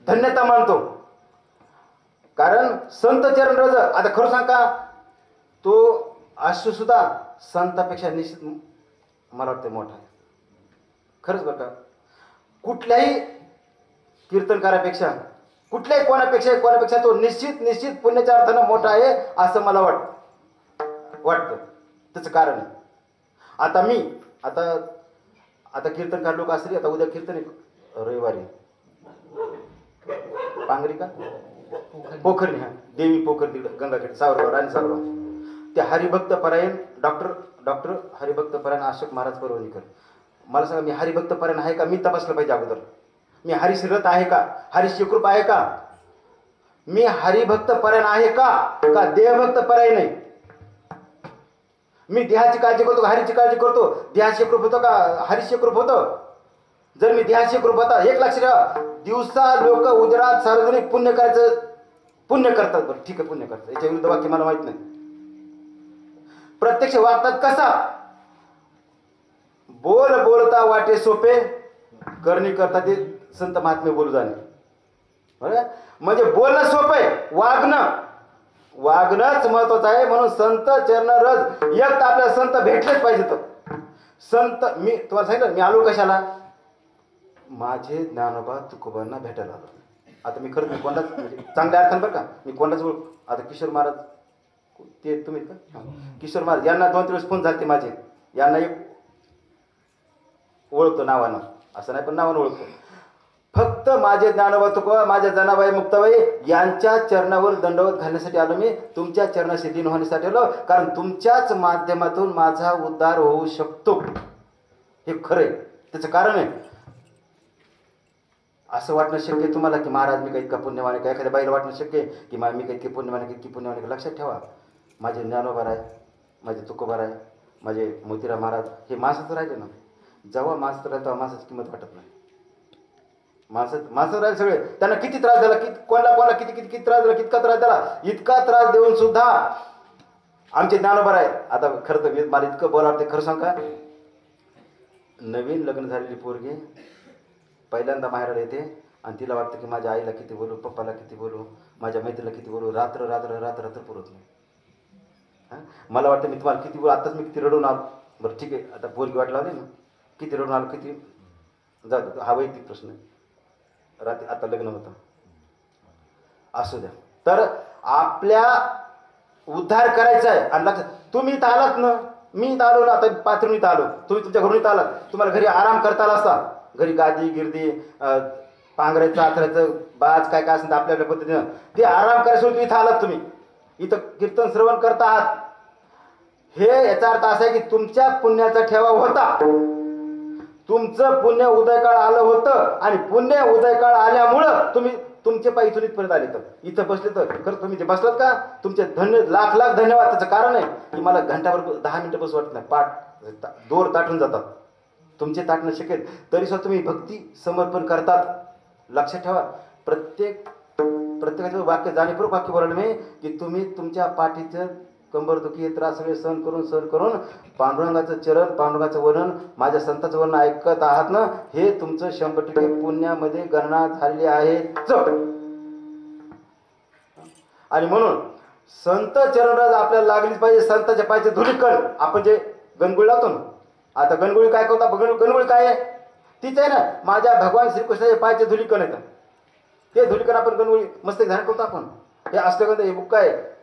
धन्यता मानतो. कारण संत चरण रज, आता खरं सांग का, तो अश्व सुद्धा संतापेक्षा निश्चित मला वाटतं मोठा आहे. खरंच बरं का, कुठल्याही कीर्तनकारापेक्षा, कुठल्याही कोणापेक्षा तो निश्चित पुण्याच्या अर्थानं मोठा आहे असं मला वाटतं. त्याचं कारण आहे, आता मी आता कीर्तनकार लोक असतील, आता उद्या कीर्तन आहे रविवारी पांगरी का पोखरणी, हा देवी पोखर तिकडं गंगाखेड सावरगाव राणी सावरगाव, ते हरिभक्त परायण डॉक्टर हरिभक्त परायण अशोक महाराज परवणीकर. मला सांगा, मी हरिभक्त परायण आहे का? मी तपासलं पाहिजे अगोदर. मी हरिश्रत आहे का? हरिश्चकृप आहे का? मी हरिभक्त परायण आहे का देवभक्त परायण नाही? मी देहाची काळजी करतो का हरीची काळजी करतो? देहाशी कृप होतो का हरीशी कृप होतो? जर मी देहाशी कृप होता, एक लक्ष ठेवा, दिवसा लोक उदरात सार्वजनिक पुण्य करतात. बरं ठीक आहे, पुण्य करतात, याच्या विरुद्ध वाक्य मला माहित नाही. प्रत्यक्ष वागतात कसा? बोलता वाटे सोपे, करणी करता ते संत महात्मे बोलू जाणे. बरं, म्हणजे बोलणं सोपं आहे, वागणंच महत्वाचं आहे. म्हणून संत चरण रज, एक तर आपल्याला संत भेटलेच पाहिजे. तर संत, मी तुम्हाला सांगितलं मी आलो कशाला? माझे ज्ञानोबा तुकोबांना भेटायला आलो. आता मी खरंच, मी कोणाच म्हणजे चांगल्या अर्थानं बरं का, मी कोणाच ओळख, आता किशोर महाराज ते तुम्ही का, किशोर महाराज यांना 2-3 वेळेस फोन झाले माझे, यांना एक ओळखतो नावानं, असं नाही पण नावानं ओळखतो. फक्त माझे ज्ञानोबा तुकोबा, माझ्या जनाबाई मुक्ताबाई यांच्या चरणावर दंडवत घालण्यासाठी आलो. मी तुमच्या चरणाशी दिन होण्यासाठी आलो, कारण तुमच्याच माध्यमातून माझा उद्धार होऊ शकतो, हे खरं आहे. त्याचं कारण आहे, असं वाटणं शक्य आहे तुम्हाला की महाराज मी काही इतका पुण्यवान आहे का? एखाद्या बाईला वाटणं शक्य आहे की मी काही इतकी पुण्यवान आहे, इतकी पुण्यवान आहे. लक्षात ठेवा, माझे ज्ञानोबा आहे, माझे तुकोबा आहे, माझे मोतीराम महाराज, हे माणसाचं राहिले ना. जेव्हा माणसाचं राहिलं तेव्हा माणसाची किंमत वाटत नाही. माणसं राहिले सगळे, त्यांना किती त्रास झाला, कोणाला किती त्रास झाला, कितका त्रास झाला, इतका त्रास देऊन सुद्धा आमचे ज्ञानोबा आहे. आता खरं तर मला इतकं बोला वाटतं, खरं सांग का, नवीन लग्न झालेली पोरगी पहिल्यांदा माहेराला येते आणि तिला वाटतं की माझ्या आईला किती बोलू, पप्पाला किती बोलू, माझ्या मैत्रीला किती बोलू, रात्र पुरत नाही. मला वाटतं मी तुम्हाला किती बोलू, आत्ताच मी किती रडून आलो. बरं ठीक आहे, आता पोरगी वाट लावली ना, किती रडून आलो, किती जातो, हा वैयक्तिक प्रश्न आहे. रात्री आता लग्न होतं, असू द्या. तर आपल्या उद्धार करायचा आहे. आणि लक्षात, तुम्ही इथं आलात ना, मी इथं आलो ना, आता पाथरून इथं आलो, तुम्ही तुमच्या घरून इथं आलात, तुम्हाला घरी आराम करता आला असता. घरी गादी गिरदी पांघरायचं आथरायचं बाज काय असेल तर आपल्या पद्धतीनं ते आराम करायचं, इथं आलात तुम्ही, इथं कीर्तन श्रवण करता आहात. हे याचा अर्थ असा आहे की तुमच्या पुण्याचा ठेवा होता, तुमचं पुण्य उदयकाळ आलं होतं, आणि पुण्य उदयकाळ आल्यामुळं तुम्ही तुमचे पाय इथून इथपर्यंत आले. तर इथं बसले तर खरं तुम्ही जे बसलात का, तुमचे लाख धन्यवाद. त्याचं कारण आहे की मला घंटाभर 10 मिनिटं बसू वाटत नाही, पाठ दोर ताटून जातात. तुमचे ताटणं शकेल तरी सुद्धा तुम्ही भक्ती समर्पण करतात. लक्षात ठेवा, प्रत्येकाचं वाक्य जाणीवपूर्वक वाक्य बोललं मी की तुम्ही तुमच्या पाठीचं कंबरदुखी त्रास सगळे सहन करून पांडुरंगाचं चरण, पांडुरंगाचं वर्णन, माझ्या संताचं वर्णन ऐकत आहात ना, हे तुमचं 100% पुण्यामध्ये गणना झालेली आहे. आणि म्हणून संत चरणराज आपल्याला लागलीच पाहिजे. संताच्या पायाचे धुलीकण, आपण जे गणगोळी लावतो ना, आता गणगोळी काय करतो आपण, गणगोळी काय आहे, तीच आहे ना, माझ्या भगवान श्रीकृष्णाचे पायाचे धुलीकण येतात. ते धुलीकण आपण गणगोळी मस्त धारण करतो. आपण हे अष्टगंध, हे बुक्का आहे,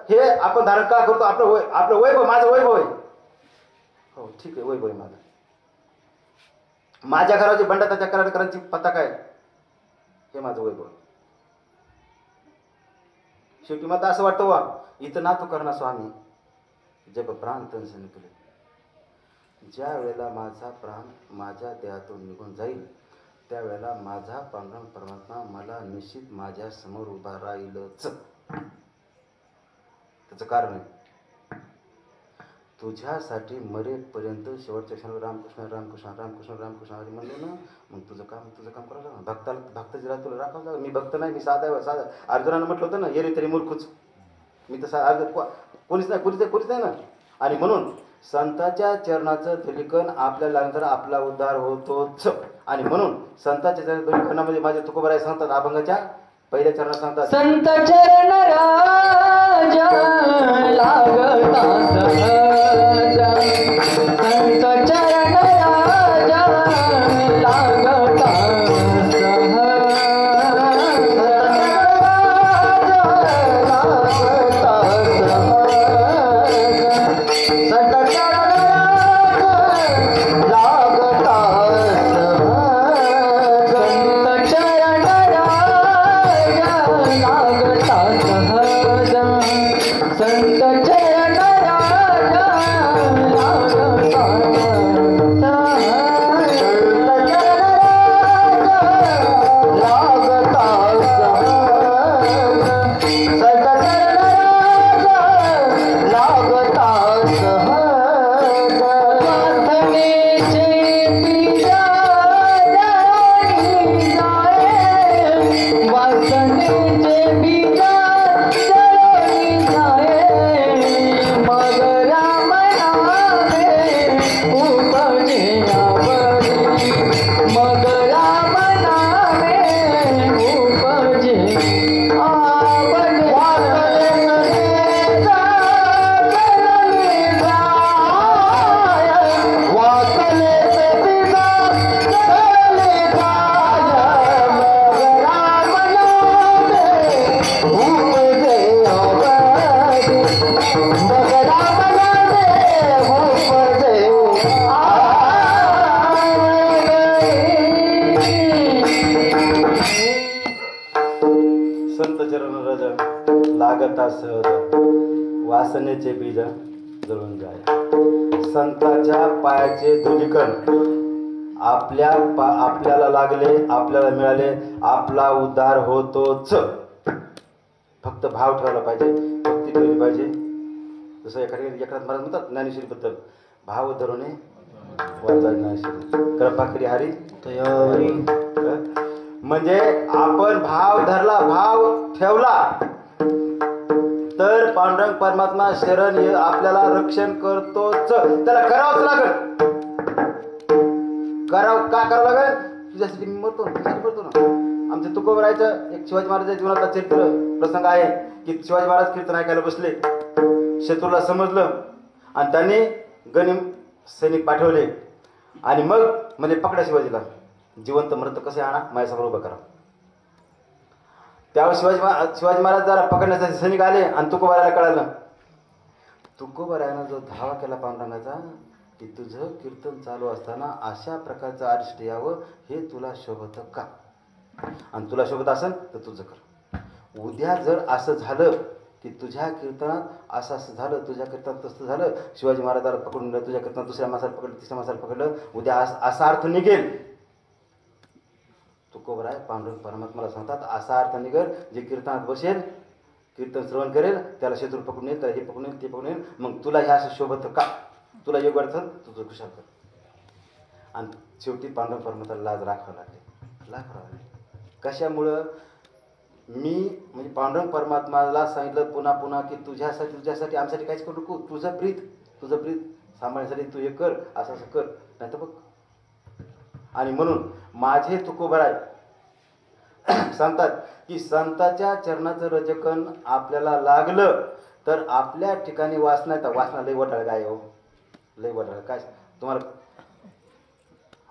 हे आपण धारण का करतो? आपलं वैभव, माझं वैभव आहे. हो ठीक आहे, वैभव आहे माझं. माझ्या घराची बंडाताच्या कराडकरांची पताका आहे, हे माझं वैभव. शेवटी मला असं वाटतं, वा इथं ना तू करणार स्वामी जब प्राण तन से निकले. ज्या वेळेला माझा प्राण माझ्या देहातून निघून जाईल त्यावेळेला माझा पांडुरंग परमात्मा मला निश्चित माझ्या समोर उभा राहीलच. त्याचं कारण आहे, तुझ्यासाठी मरेपर्यंत शेवटच्या क्षणावर रामकृष्ण रामकृष्ण रामकृष्ण रामकृष्ण हरी म्हणलं ना, मग तुझं काम करायला ना. भक्त जरा तुला राखावं लागलं. मी भक्त नाही, मी साधा अर्जुनानं म्हटलं होतं ना, ये रे तरी मूर्खच. मी तसा कोणीच नाही ना. आणि म्हणून संतांच्या चरणाचं धुलिकन आपल्याला लागलं तर आपला उद्धार होतोच. आणि म्हणून संतांच्या चरणाच्या धुलिकनामध्ये माझे तुकोबराय सांगतात अभंगाच्या पहिल्या चरणात सांगतात संत चरण राजा लागता सहज संत चरण राजा लागता लागता सहज वासनेचे बीज जळून जाय. संतांच्या पायाचे धुलिकन आपल्याला लागले, आपल्याला मिळाले, आपला उद्धार होतोच. फक्त भाव ठेवला पाहिजे, भक्ती ठेवली पाहिजे. जसं एखाद्या महाराज म्हणतात ज्ञानेश्वरीबद्दल, भाव धरूने वाचा ज्ञानेश्वरी कृपा करी हरी तयारी. म्हणजे आपण भाव धरला, भाव ठेवला तर पांडुरंग परमात्मा शरण हे आपल्याला रक्षण करतोच. त्याला करावंच लागेल. का करावं लागेल? तुझ्यासाठी मी मरतो, तुझ्यासाठी मरतो ना. आमच्या तुकोबरायचं एक शिवाजी महाराजांच्या जीवनातला चरित्र प्रसंग आहे की शिवाजी महाराज कीर्तन ऐकायला बसले, शत्रूला समजलं आणि त्यांनी गनिम सैनिक पाठवले आणि मग म्हणजे पकडा शिवाजीला, जिवंत मृत कसे आणा माझ्यासमोर उभं करा. त्यावेळेस शिवाजी महाराज जरा पकडण्यासाठी सैनिक आले आणि तुकोबारायला कळालं. तुकोबारायानं जो धावा केला पांडुरंगाचा की तुझं कीर्तन चालू असताना अशा प्रकारचं अरिष्ट यावं हे तुला शोभत का, आणि तुला शोभत असेल तर तुझं कर. उद्या जर असं झालं की तुझ्या कीर्तनात असं झालं, तुझ्या कीर्तनात तसं झालं, शिवाजी महाराजाला पकडून तुझ्या कीर्तनात दुसऱ्या माणसाला पकडलं, तिसऱ्या माणसाला पकडलं, उद्या असा अर्थ निघेल. तुकोबराय पांडुरंग परमात्माला सांगतात असा अर्थ निघेल, जे कीर्तनात बसेल, कीर्तन श्रवण करेल, त्याला शत्रू पकडून येईल, त्याला हे पकडून येईल, ते पकडून येईल. मग तुला हे असं शोभत का, तुला योग्य अर्थ तुझं खुशाल कर. आणि शेवटी पांडुरंग परमात्माला लाज राखावं लागली. कशामुळं? मी म्हणजे पांडुरंग परमात्माला सांगितलं पुन्हा पुन्हा की तुझ्यासाठी आमच्यासाठी काहीच करू नको, तुझं प्रीत सांभाळण्यासाठी तू हे कर, असं कर, नाही तर बघ. आणि म्हणून माझे तुकोबराय सांगतात की संतांच्या चरणाचं रजकन आपल्याला लागलं तर आपल्या ठिकाणी वासना येतात. वासना लई वटाळ काय हो, लई वटाळ काय तुम्हाला.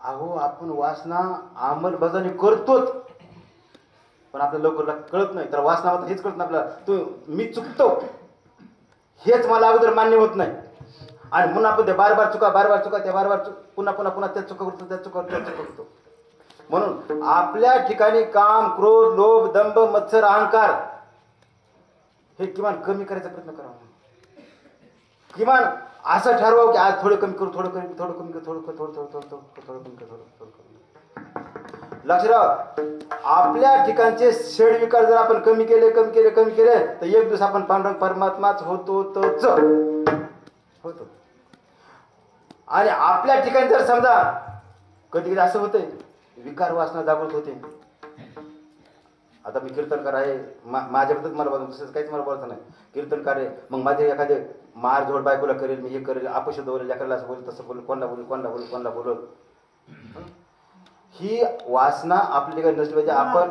अहो आपण वासना अंमलबजावणी करतोच पण आपल्याला लवकर कळत नाही. तर वासना होतं हेच कळत नाही आपल्याला, मी चुकतो हेच मला अगोदर मान्य होत नाही. आणि म्हणून आपण ते बार बार चुका त्या पुन्हा त्या चुका करतो. म्हणून आपल्या ठिकाणी काम, क्रोध, लोभ, दंभ, मत्सर, अहंकार हे किमान कमी करायचा प्रयत्न करावा. किमान असं ठरवावं की आज थोडं कमी करू, थोडं कमी करू. लक्ष राहा, आपल्या ठिकाणचे षड विकार जर आपण कमी केले तर एक दिवस आपण पांडुरंग परमात्माच होतो. आणि आपल्या ठिकाणी जर समजा कधी असं होतंय विकार वासना जागृत होते आता मी कीर्तनकार आहे, माझ्याबद्दल मला बोलायचं दुसरं काहीच मला बोलायचं नाही. कीर्तनकार आहे, मग माझे एखादे मारझोड बायकोला करेल, मी हे करेल, अपशब्द बोलेल, एखाद्याला असं बोलेल, तसं बोलेल, कोणाला बोलेल, कोणाला बोलेल, कोणाला बोलेल. ही वासना आपली ठिकाणी नसली पाहिजे. आपण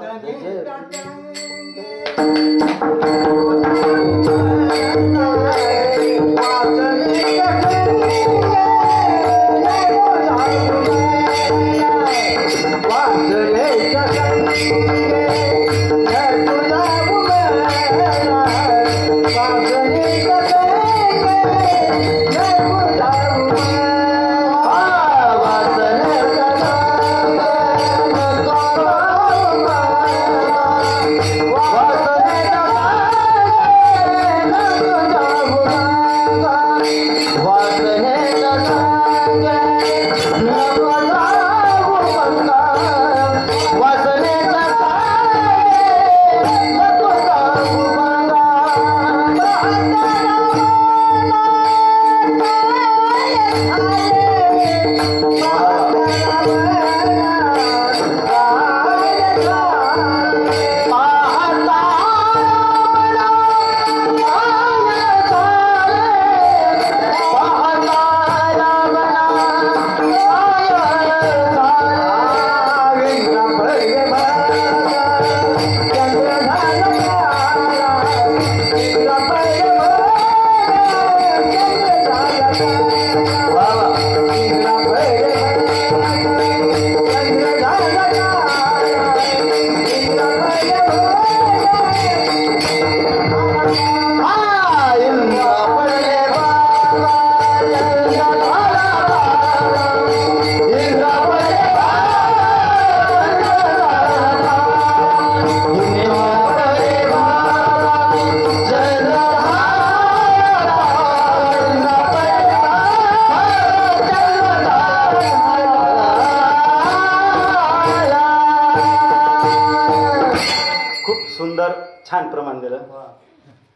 छान प्रमाण दिलं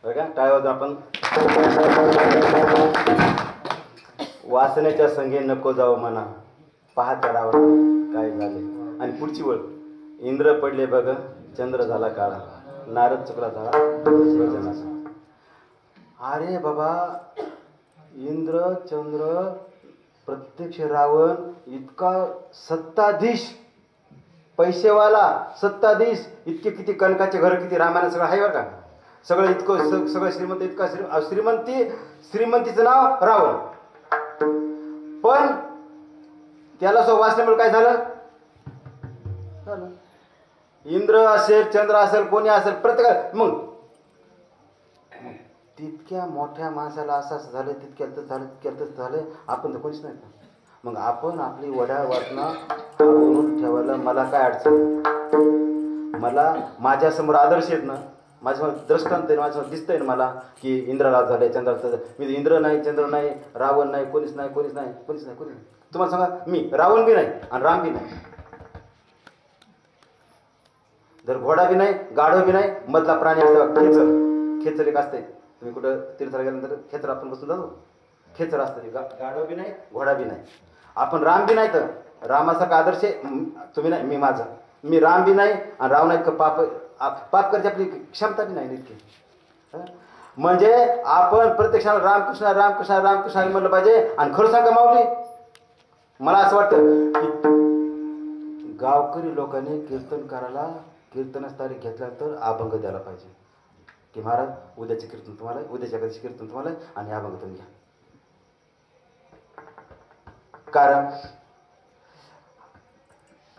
बघा. टाळ्या आपण. वासनेच्या संगे नको जाऊ मना, पहा चढावर काय झाले. आणि पुढची वळ. इंद्र पडले बघ, चंद्र झाला काळा, नारद चुकला झाला वचनाचा. अरे बाबा, इंद्र चंद्र प्रत्यक्ष रावण इतका सत्ताधीश, पैसेवाला सत्ताधीश, इतके किती कणकाचे घर, किती रामायण सगळं आहे बरं का. सगळं इतकं सगळं श्रीमंत, इतका श्रीमंतीचं नाव रावण. पण त्याला वाचल्यामुळे काय झालं. इंद्र असेल, चंद्र असेल, कोणी असेल, प्रत्येक मग तितक्या मोठ्या माणसाला असं झालं, तितक्यातच झालं, तितक्यातच झालं. आपण तर कोणीच नाही. मग आपण आपली वड्या वाटणं आवरून ठेवायला मला काय अडचण. मला माझ्यासमोर आदर्श आहेत ना, माझ्यासमोर दृष्टांत आहे, माझ्यासमोर दिसतंय ना मला की इंद्रराज झाले, चंद्राचं. मी इंद्र नाही, चंद्र नाही, रावण नाही, कोणीच नाही, कोणीच नाही, कोणीच नाही, कोणीच नाही. तुम्हाला सांगा, मी रावण बी नाही आणि राम बी नाही. जर घोडा बी नाही, गाढव बी नाही, मधला प्राणी असतो खेचर. खेचर एक असते. तुम्ही कुठं तीर्थाला गेल्यानंतर खेचर आपण बसून जातो. खेचर असतं. गाढव बी नाही, घोडा बी नाही. आपण राम बी नाही, तर रामासारखा आदर्श तुम्ही नाही, मी माझा. मी राम बी नाही आणि राव नाही. पाप करते आपली क्षमता बी नाही इतकी. म्हणजे आपण प्रत्यक्षात रामकृष्ण रामकृष्ण रामकृष्ण म्हणलं पाहिजे. आणि खरं सांगा माऊली, मला असं वाटतं की गावकरी लोकांनी कीर्तन करायला कीर्तनाची तारीख घेतल्यानंतर अभंग द्यायला पाहिजे की महाराज उद्याचे कीर्तन तुम्हाला, उद्याच्या कधी कीर्तन तुम्हाला आणि अभंग तुम्ही घ्या. कारण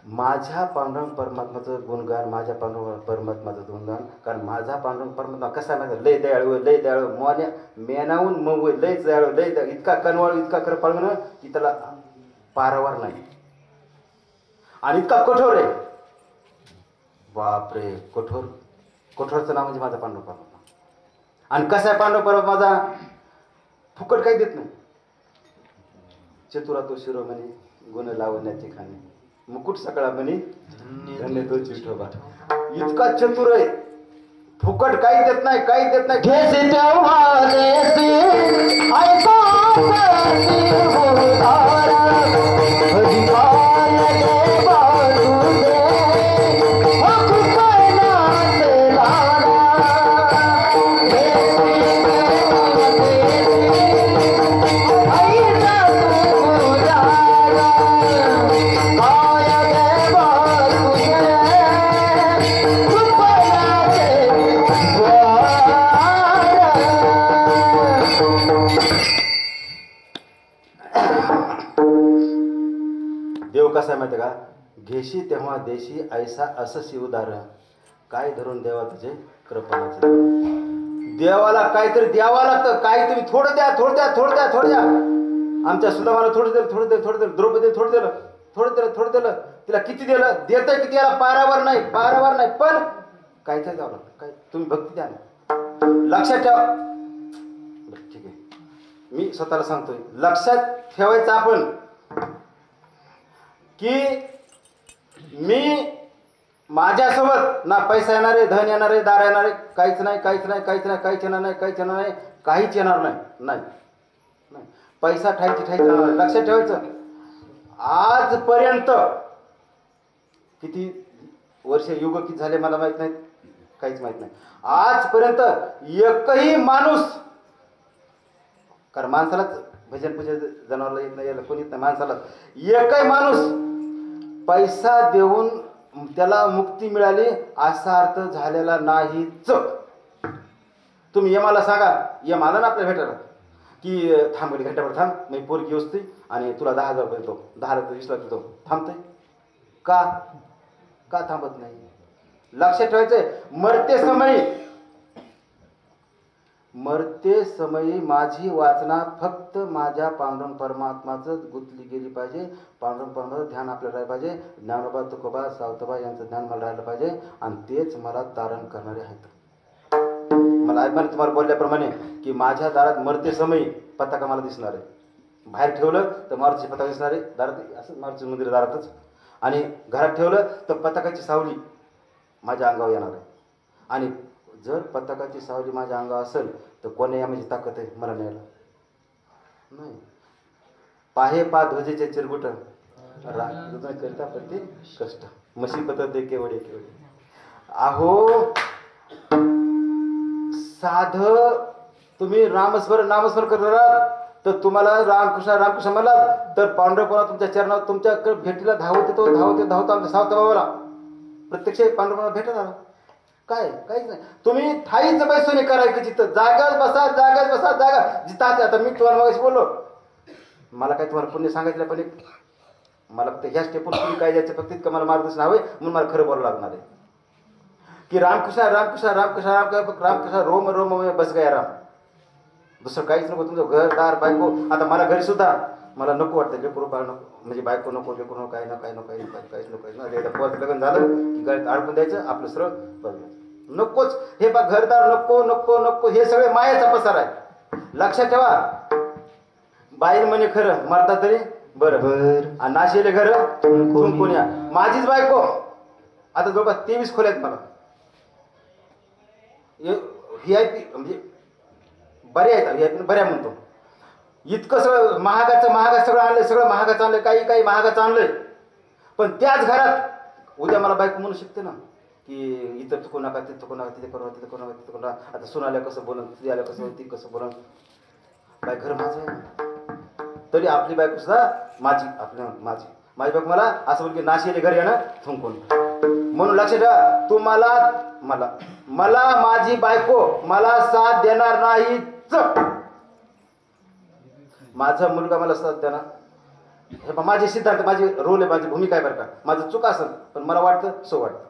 माझ्या पांडुरंग परमात्माचं गुणगान, माझ्या पांडुरंग परमात्माचं गुणगान. कारण माझा पांडुरंग परमात्मा कसा आहे माहिती, लय दयाळू, लय दयाळू, मोन्या मेनावून मग लय दयाळू, लय इतका कनवाळू, इतका कृपाळू ना की त्याला पारावार नाही. आणि इतका कठोर आहे, बापरे कठोर. कठोरचं नाव म्हणजे माझा पांडुरंग परमात्मा. आणि कसा आहे पांडुरंग परमात्मा माझा, फुकट काही देत नाही. चतुरा तो शिरोमणी, गुण लावण्याची खाणे, मुकुट सकळा म्हणी धन्य तो चिठोबा. इतका चतुर आहे, फुकट काही देत नाही, काही देत नाही. घेसे तेव्हा देसी ऐका अधिकार दे बाजू दे, आहे माहिती का, घेशी तेव्हा देशी ऐसा असं उदार, काय धरून देवा तुझे कृपाचे. देवाला काहीतरी द्यावं लागतं, काही तुम्ही थोडं द्या, थोडं द्या, थोडं द्या, थोडं द्या. आमच्या सुदामाला थोडं दिलं, थोडं दिलं, थोडं दिलं. द्रौपदीला थोडं दिलं, थोडं दिलं, थोडं दिलं. तिला किती दिलं, देत किती, याला पारावर नाही, पारावर नाही, पण काहीतरी द्यावं लागतं. काय तुम्ही भक्ती द्या ना, लक्षात ठेवा. ठीक आहे, मी स्वतःला सांगतोय, लक्षात ठेवायचं आपण की मी माझ्यासोबत ना पैसा येणार आहे, धन येणार आहे, दार येणार आहे, काहीच नाही, काहीच नाही, काहीच नाही, काहीच येणार नाही, काहीच येणार नाही, काहीच येणार नाही. नाही नाही, पैसा ठायची येणार नाही. लक्षात ठेवायचं. आजपर्यंत किती वर्ष, युग किती झाले मला माहित नाही, काहीच माहित नाही. आजपर्यंत एकही माणूस, कारण माणसालाच भजन पूजा जनावरला येत नाही, याला कोणी येत नाही, माणसालाच एकही माणूस पैसा देऊन त्याला मुक्ती मिळाली असा अर्थ झालेला नाहीच. तुम्ही यमाला सांगा, यम आला ना आपल्या भेटायला की थांब घंटाभर थांब, मी पोरगी असते आणि तुला 10,000 रुपये देतो, 10,000 20 लाख देतो. थांबते का? का थांबत नाही? लक्षात ठेवायचंय, मरते समयी माझी वाचना फक्त माझ्या पांडुरंग परमात्माचं गुंतली गेली पाहिजे. पांडुरंग परमात्माचं ध्यान आपल्याला राहिलं पाहिजे. ज्ञानोबा, तुकोबा, सावतोबा यांचं ध्यान मला राहिलं पाहिजे आणि तेच मला तारण करणारे आहेत. मला ऐकणार तुम्हाला बोलल्याप्रमाणे की माझ्या दारात मरते समयी पताका मला दिसणार आहे. बाहेर ठेवलं तर मारुतीची पताका दिसणार आहे दारात, असं मारुतीचं मंदिर दारातच. आणि घरात ठेवलं तर पताकाची सावली माझ्या अंगावर येणार आहे. आणि जर पताकाची सावली माझ्या अंगावर असेल तर कोणी यामध्ये ताकद आहे मला न्यायला? नाही. पाहे पा ध्वजेचे चिरगुट करता प्रति कष्ट, मशी पत्र दे केवढे केवढे. अहो साध तुम्ही नामस्मरण करणार तर तुम्हाला रामकृष्ण म्हणला तर पांडुरंग तुमच्या चरणावर तुमच्या भेटीला धावत येतो आमच्या सावताबाबाला प्रत्यक्ष पांडुरंग भेटत आला. काय काहीच नाही. तुम्ही ठाईच बैसोने करायचं, जिथं जागाच बसा जागा जिथं. आता मी तुम्हाला मगाशी बोललो, मला काय तुम्हाला पुण्य सांगायचं पण मला फक्त ह्या स्टेपवर तुम्ही काय जायचं फक्त इतकं मला मार्गदर्शन हवंय, म्हणून मला खरं बोलावं लागणार आहे की रामकृष्ण रोम रोम बस गया राम. दुसरं काहीच नको. तुमचं घर दार बायको, आता मला घरी सुद्धा मला नको वाटतं, लेकरू बाळ नको, म्हणजे बायको नको, लेकरू नको, काही काहीच नको. लग्न झालं की गळ्यात अडकून द्यायचं, आपलं सरळ बघायचं. नकोच हे बा, घरदार नको नको नको, हे सगळे मायाचा पसार आहे. लक्षात ठेवा. बाई म्हणे खरं, मरता तरी बरं, आणि नाशिले घर कोण या. माझीच बायको आता जवळपास 23 खोल्या आहेत मला. VIP म्हणजे बऱ्या आहेत, VIP बऱ्या म्हणतो. इतकं सगळं महागाचं सगळं आणलंय, सगळं महागाचं आणलंय, काही महागाचं आणलंय. पण त्याच घरात उद्या मला बायको म्हणू शकते ना की इथं चुकू नका, तिथं चुकू नका, तिथे करू नका. आता सुनाल्या कसं बोलन, तुझी आल्या कसं, ती कसं बोलन. बाय घर माझं आहे तरी आपली बायको सुद्धा माझी बायको मला असं बोल की नाशिले घर येणं थुंकून. म्हणून लक्षात ठेवा, तुम्हाला मला माझी बायको मला साथ देणार नाहीच. माझा मुलगा मला साथ देणार. हे माझे सिद्धांत, माझी रोल आहे, माझी भूमिका आहे बरं का. माझं चूक असेल पण मला वाटतं सो वाटतं.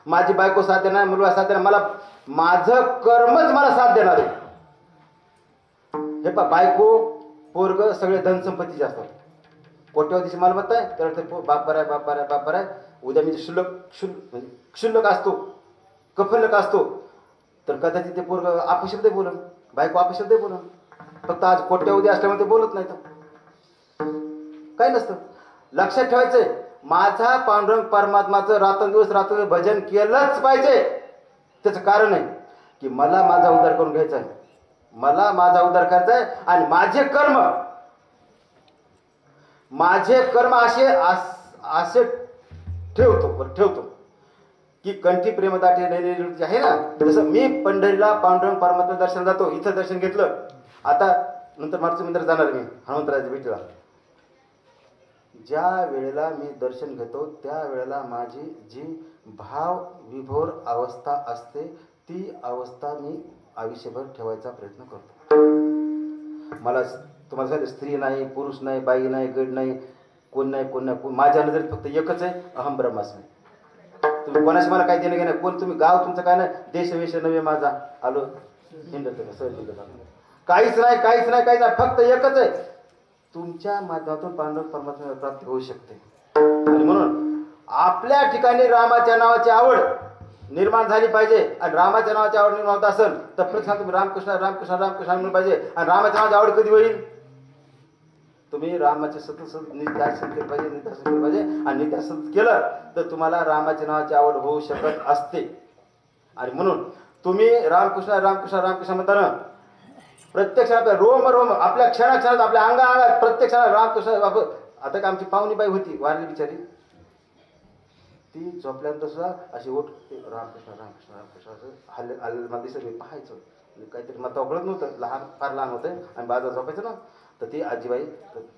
माझी बायको साथ देणार, मुलगा साथ देणार, मला माझं कर्मच मला साथ देणार आहे. हे बायको पोरग सगळे धनसंपत्ती जास्त कोट्यावधीची मालमत्ता आहे, तर बाप बरा आहे. उद्या मी क्षुल्लक असतो, कफल्लक असतो तर कदाचित ते पोरग अपशब्द बोलन, बायको अपशब्द बोलन. फक्त आज कोट्यावधी असल्यामुळे ते बोलत नाही, तर काही नसतं. लक्षात ठेवायचंय, माझा पांडुरंग परमात्माचं रात्रंदिवस भजन केलंच पाहिजे. त्याचं कारण आहे की मला माझा उद्धार करून घ्यायचा आहे, मला माझा उद्धार करायचा आहे. आणि माझे कर्म असे ठेवतो की कंठी प्रेमदाठी नैनी आहे ना. जसं मी पंढरीला पांडुरंग परमात्मा दर्शन जातो, इथं दर्शन घेतलं, आता नंतर मारुती मंदिर जाणार मी हनुमंतराच्या भेटीला. ज्या वेळेला मी दर्शन घेतो त्या वेळेला माझी जी भाव विभोर अवस्था असते ती अवस्था मी आयुष्यभर ठेवायचा प्रयत्न करतो. मला तुम्हाला सांगितलं, स्त्री नाही, पुरुष नाही, बाई नाही, गड नाही, कोण नाही कोण नाही माझ्या नजरेत फक्त एकच आहे, अहम ब्रह्मास्मी. तुम्ही कोणाशी मला काही देणं घेणं, कोण तुम्ही गाव तुमचं काय नाही, देश वेश नव्हे माझा, आलो हिंडत सहज हिंडत आलो. काहीच नाही काहीच नाही काहीच नाही, फक्त एकच आहे. तुमच्या माध्यमातून पांडुरंग परमात्म्याला प्राप्ती होऊ शकते. आणि म्हणून आपल्या ठिकाणी रामाच्या नावाची आवड निर्माण झाली पाहिजे. आणि रामाच्या नावाची आवड निर्माण होत असेल तर प्रत्येक तुम्ही रामकृष्ण रामकृष्ण रामकृष्ण म्हणून पाहिजे. आणि रामाच्या नावाची आवड कधी होईल? तुम्ही रामाचे सतत नित्यासन केलं पाहिजे, नित्यासन केलं पाहिजे. आणि नित्यासन केलं तर तुम्हाला रामाच्या नावाची आवड होऊ शकत असते. आणि म्हणून तुम्ही रामकृष्ण रामकृष्ण रामकृष्ण म्हणताना प्रत्यक्ष आपल्या रोम रोम आपल्या क्षणाक्षणात आपल्या अंगात प्रत्येक क्षणात रामकृष्ण. आता का आमची पाहुणी बाई होती वारली बिचारी, ती झोपल्यानंतर सुद्धा अशी ओठ रामकृष्ण रामकृष्ण रामकृष्ण असं मला दिसत मी पाहायचो. काहीतरी मला कळत नव्हतं, लहान फार लहान होतं आणि बाजार झोपायचं ना, तर ती आजीबाई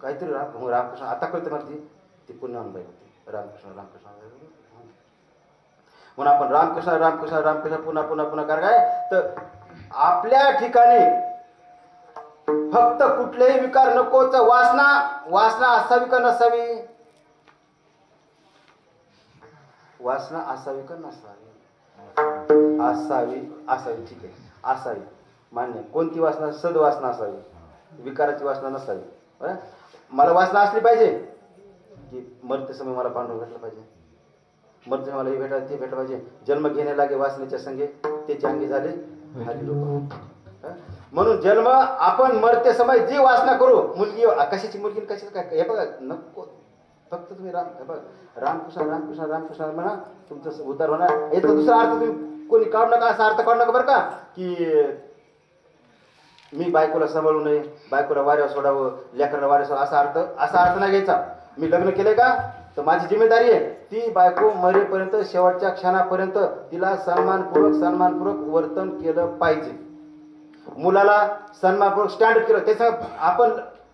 काहीतरी रामकृष्ण आता कळतं मला ती पुण्यवान बाई होती. रामकृष्ण रामकृष्ण म्हणून आपण रामकृष्ण रामकृष्ण रामकृष्ण पुन्हा पुन्हा पुन्हा काय तर आपल्या ठिकाणी फक्त कुठलेही विकार नकोच. वासना असावी का नसावी? वासना असावी का नसावी? असावी. असावी, ठीक आहे, असावी, मान्य. कोणती वासना? सद्वासना असावी, विकाराची वासना नसावी. बरं, मला वासना असली पाहिजे की मरते समय मला पांडुरंग भेटलं पाहिजे, मरते मला हे भेटायला ते भेटलं पाहिजे. जन्म घेणे लागे वासनेच्या संगे, त्याचे अंगी झाले हरी लोक. म्हणून जन्म आपण मरते समय जी वासना करू, मुलगी कशाची मुलगी कशाची काय, हे बघा नको. फक्त तुम्ही रामकृष्ण रामकृष्ण रामकृष्ण म्हणा, तुमचं उद्धार होणार. याचा दुसरा अर्थ तुम्ही कोणी काढू नका, असा अर्थ काढू नका बरं का, की मी बायकोला सांभाळू नये, बायकोला वाऱ्यावर सोडावं, लेकराला वाऱ्यावर सोडावं, असा अर्थ नाही घ्यायचा. मी लग्न केलंय का तर माझी जिम्मेदारी आहे ती बायको मरेपर्यंत, शेवटच्या क्षणापर्यंत तिला सन्मानपूर्वक वर्तन केलं पाहिजे. मुलाला सन्मानपूर्वक स्टँडअप केलं, त्याचं आपण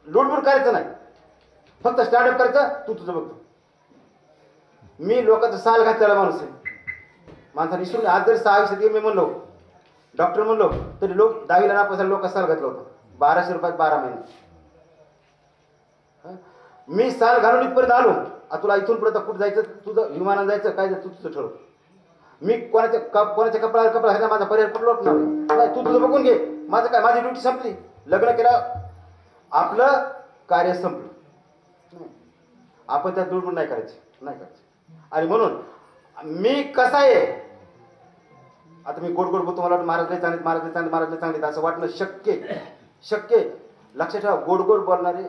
लुडबुड करायचं नाही, फक्त स्टँडअप करायचं. तू तुझं बघतो. मी लोकांचा साल घातलेला माणूस आहे. माणसाने विसरून आज जरी 6 वर्ष मी म्हणलो डॉक्टर म्हणलो तरी लोक 10वीला नापास लोक साल घातलं होतं. 1200 रुपयात 12 महिने. मी साल घालून इथपर्यंत आलो. तुला इथून पुढे कुठं जायचं, तुझं विमानात जायचं काय तू तुझं ठरव. मी कोणाच्या कपडा घातला माझा पर्याय पडलो नाही. तू तुझं बघून घे, माझं काय, माझी ड्युटी संपली. लग्न केलं, आपलं कार्य संपलं. आपण त्यात दुर्गुण नाही करायचे. आणि म्हणून मी कसा आहे, आता मी गोड बोलतो, मला महाराज चांगले असं वाटणं शक्य. लक्षात ठेवा, गोड बोलणारे,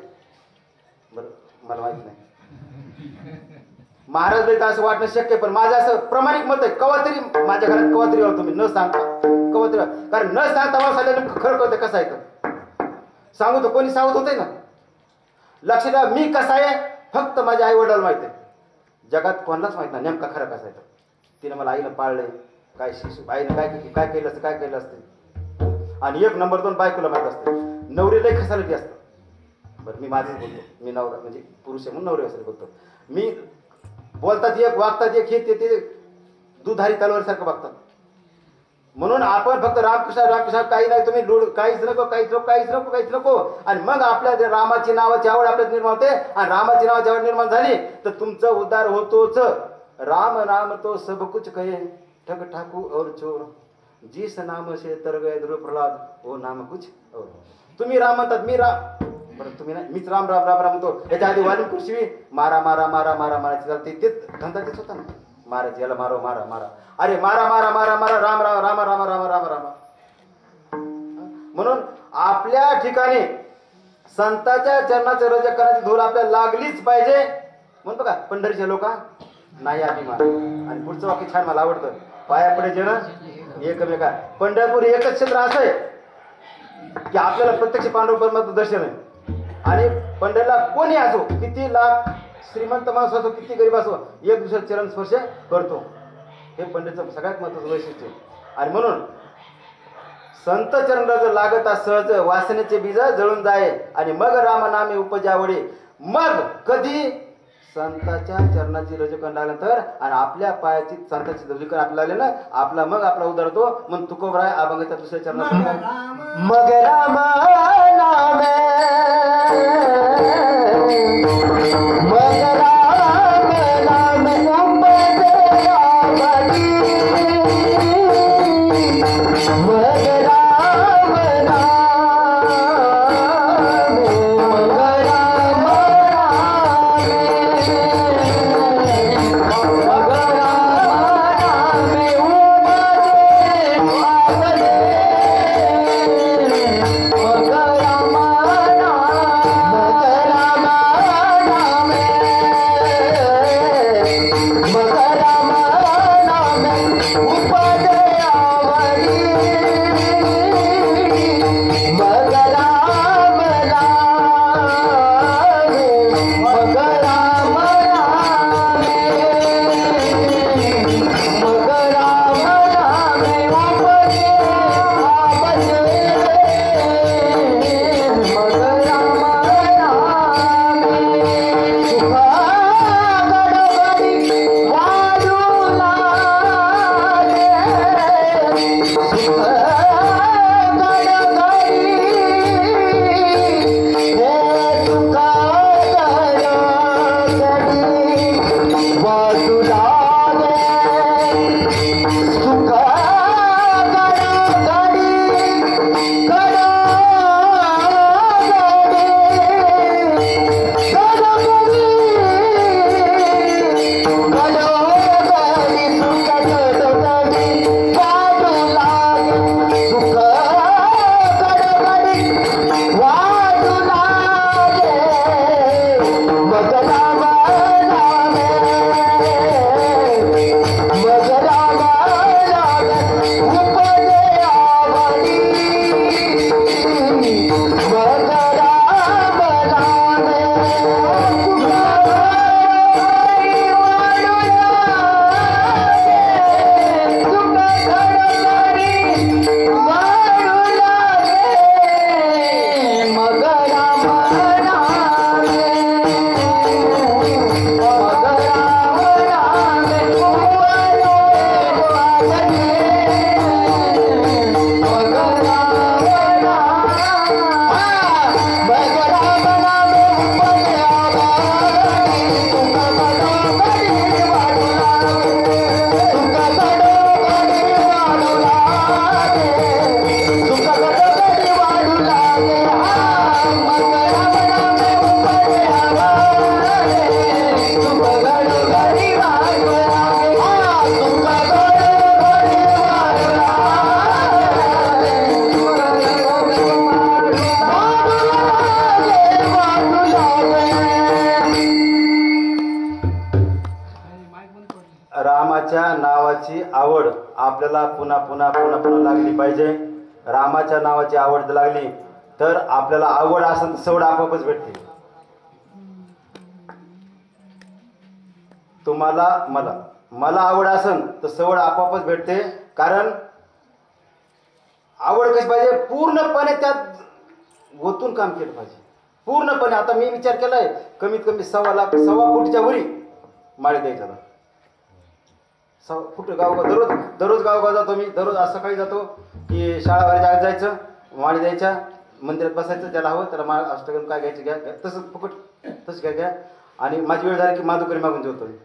बरं मला माहित नाही महाराज नाही असं वाटणं शक्य, पण माझं असं प्रामाणिक मत आहे. कवा तरी माझ्या घरात कवा तरी आलो तुम्ही न सांगता, कवा तरी, कारण न सांगता मला सांगितलं खरं कळतं कसं आहे तर सांगू तर कोणी सांगत होते ना. लक्ष द्या, मी कसा आहे फक्त माझ्या आई वडिलांना माहित आहे. जगात कोणालाच माहित नाही नेमका खरं कसं आहे. तिने मला आईनं पाळलंय, काय शिशू आईनं काय केलं असते. आणि 1 नंबर 2 बायकोला माहित असते. नवरी लय खसालटी असतं. बरं मी माझंच बोलतो, मी नवरा म्हणजे पुरुष आहे म्हणून नवरी असं बोलतो. मी बोलतात एक वागतात एक, हे ते दुधारी तलवारीसारखं बघतात. म्हणून आपण फक्त रामकृष्ण काही नाही, तुम्ही काहीच नको. आणि मग आपल्या रामाची नावाची आवड आपल्यात निर्माण होते. आणि रामाची नावाची आवड निर्माण झाली तर तुमचा उद्धार होतोच. राम तो सब कुछ कहे, ठग ठाकू और चोर, जिस नाम से तर गए ध्रुव प्रल्हाद, वो नाम कुछ और. तुम्ही राम म्हणतात, मी राम, बरं तुम्ही नाही, मीच राम म्हणतो. याच्या आधी वाली कृषी मारा ते धंदा तेच होता ना, मारायचं, याला मारा, अरे मारा राम. म्हणून आपल्या ठिकाणी संतांच्या चरणाचं रज करण्याची धूळ आपल्याला लागलीच पाहिजे. म्हणतो का पंढरीचे लोक नाही अभिमान. आणि पुढचं वाक्य छान मला आवडतं, पाया पडे जण एकमेका. पंढरपूर एकच क्षेत्र असं आहे की आपल्याला प्रत्यक्ष पांडुरंग परमात्म्याचं दर्शन आहे. आणि पंढरीला कोणी असो, किती लाख श्रीमंत माणूस असो, किती गरीब असो, एक दुसऱ्या चरण स्पर्श करतो. हे पंढरीचं सगळ्यात महत्त्वाचं वैशिष्ट्य. आणि म्हणून संत चरणला जर लागत सहज, वासनेचे बीज जळून जाय. आणि मग राम नामे उपजावडे. मग कधी संतांच्या चरणाची रजकण लागल्यानंतर आणि आपल्या पायाची संतांची रजकण आपल्याला लागले ना, आपला उद्धार होतो. म्हणून तुकोबराय अभंगाच्या दुसऱ्या चरणात मग राम नामे मग आपल्याला पुन्हा पुन्हा पुन्हा पुन्हा लागली पाहिजे. रामाच्या नावाची आवड लागली तर आपल्याला आवड असेल तर सवड आपोआपच भेटते. तुम्हाला मला आवड असेल तर सवड आपोआपच भेटते. कारण आवड कशी पाहिजे, पूर्णपणे त्यात गोतून काम केलं पाहिजे पूर्णपणे. आता मी विचार केलाय कमीत कमी 1.25 कोटीच्या वरी माळी द्यायचा. 1.25 फूट दररोज गावगाव जातो मी. दररोज आज सकाळी जातो की शाळा बाहेर जायचं, माळी द्यायच्या, मंदिरात बसायचं, ज्याला हवं त्याला माळ अष्टगंध काय घ्यायचं घ्या, तसंच फुकट तसं घ्या. आणि माझी वेळ झाली की माधुकरी मागून जेवतो मी.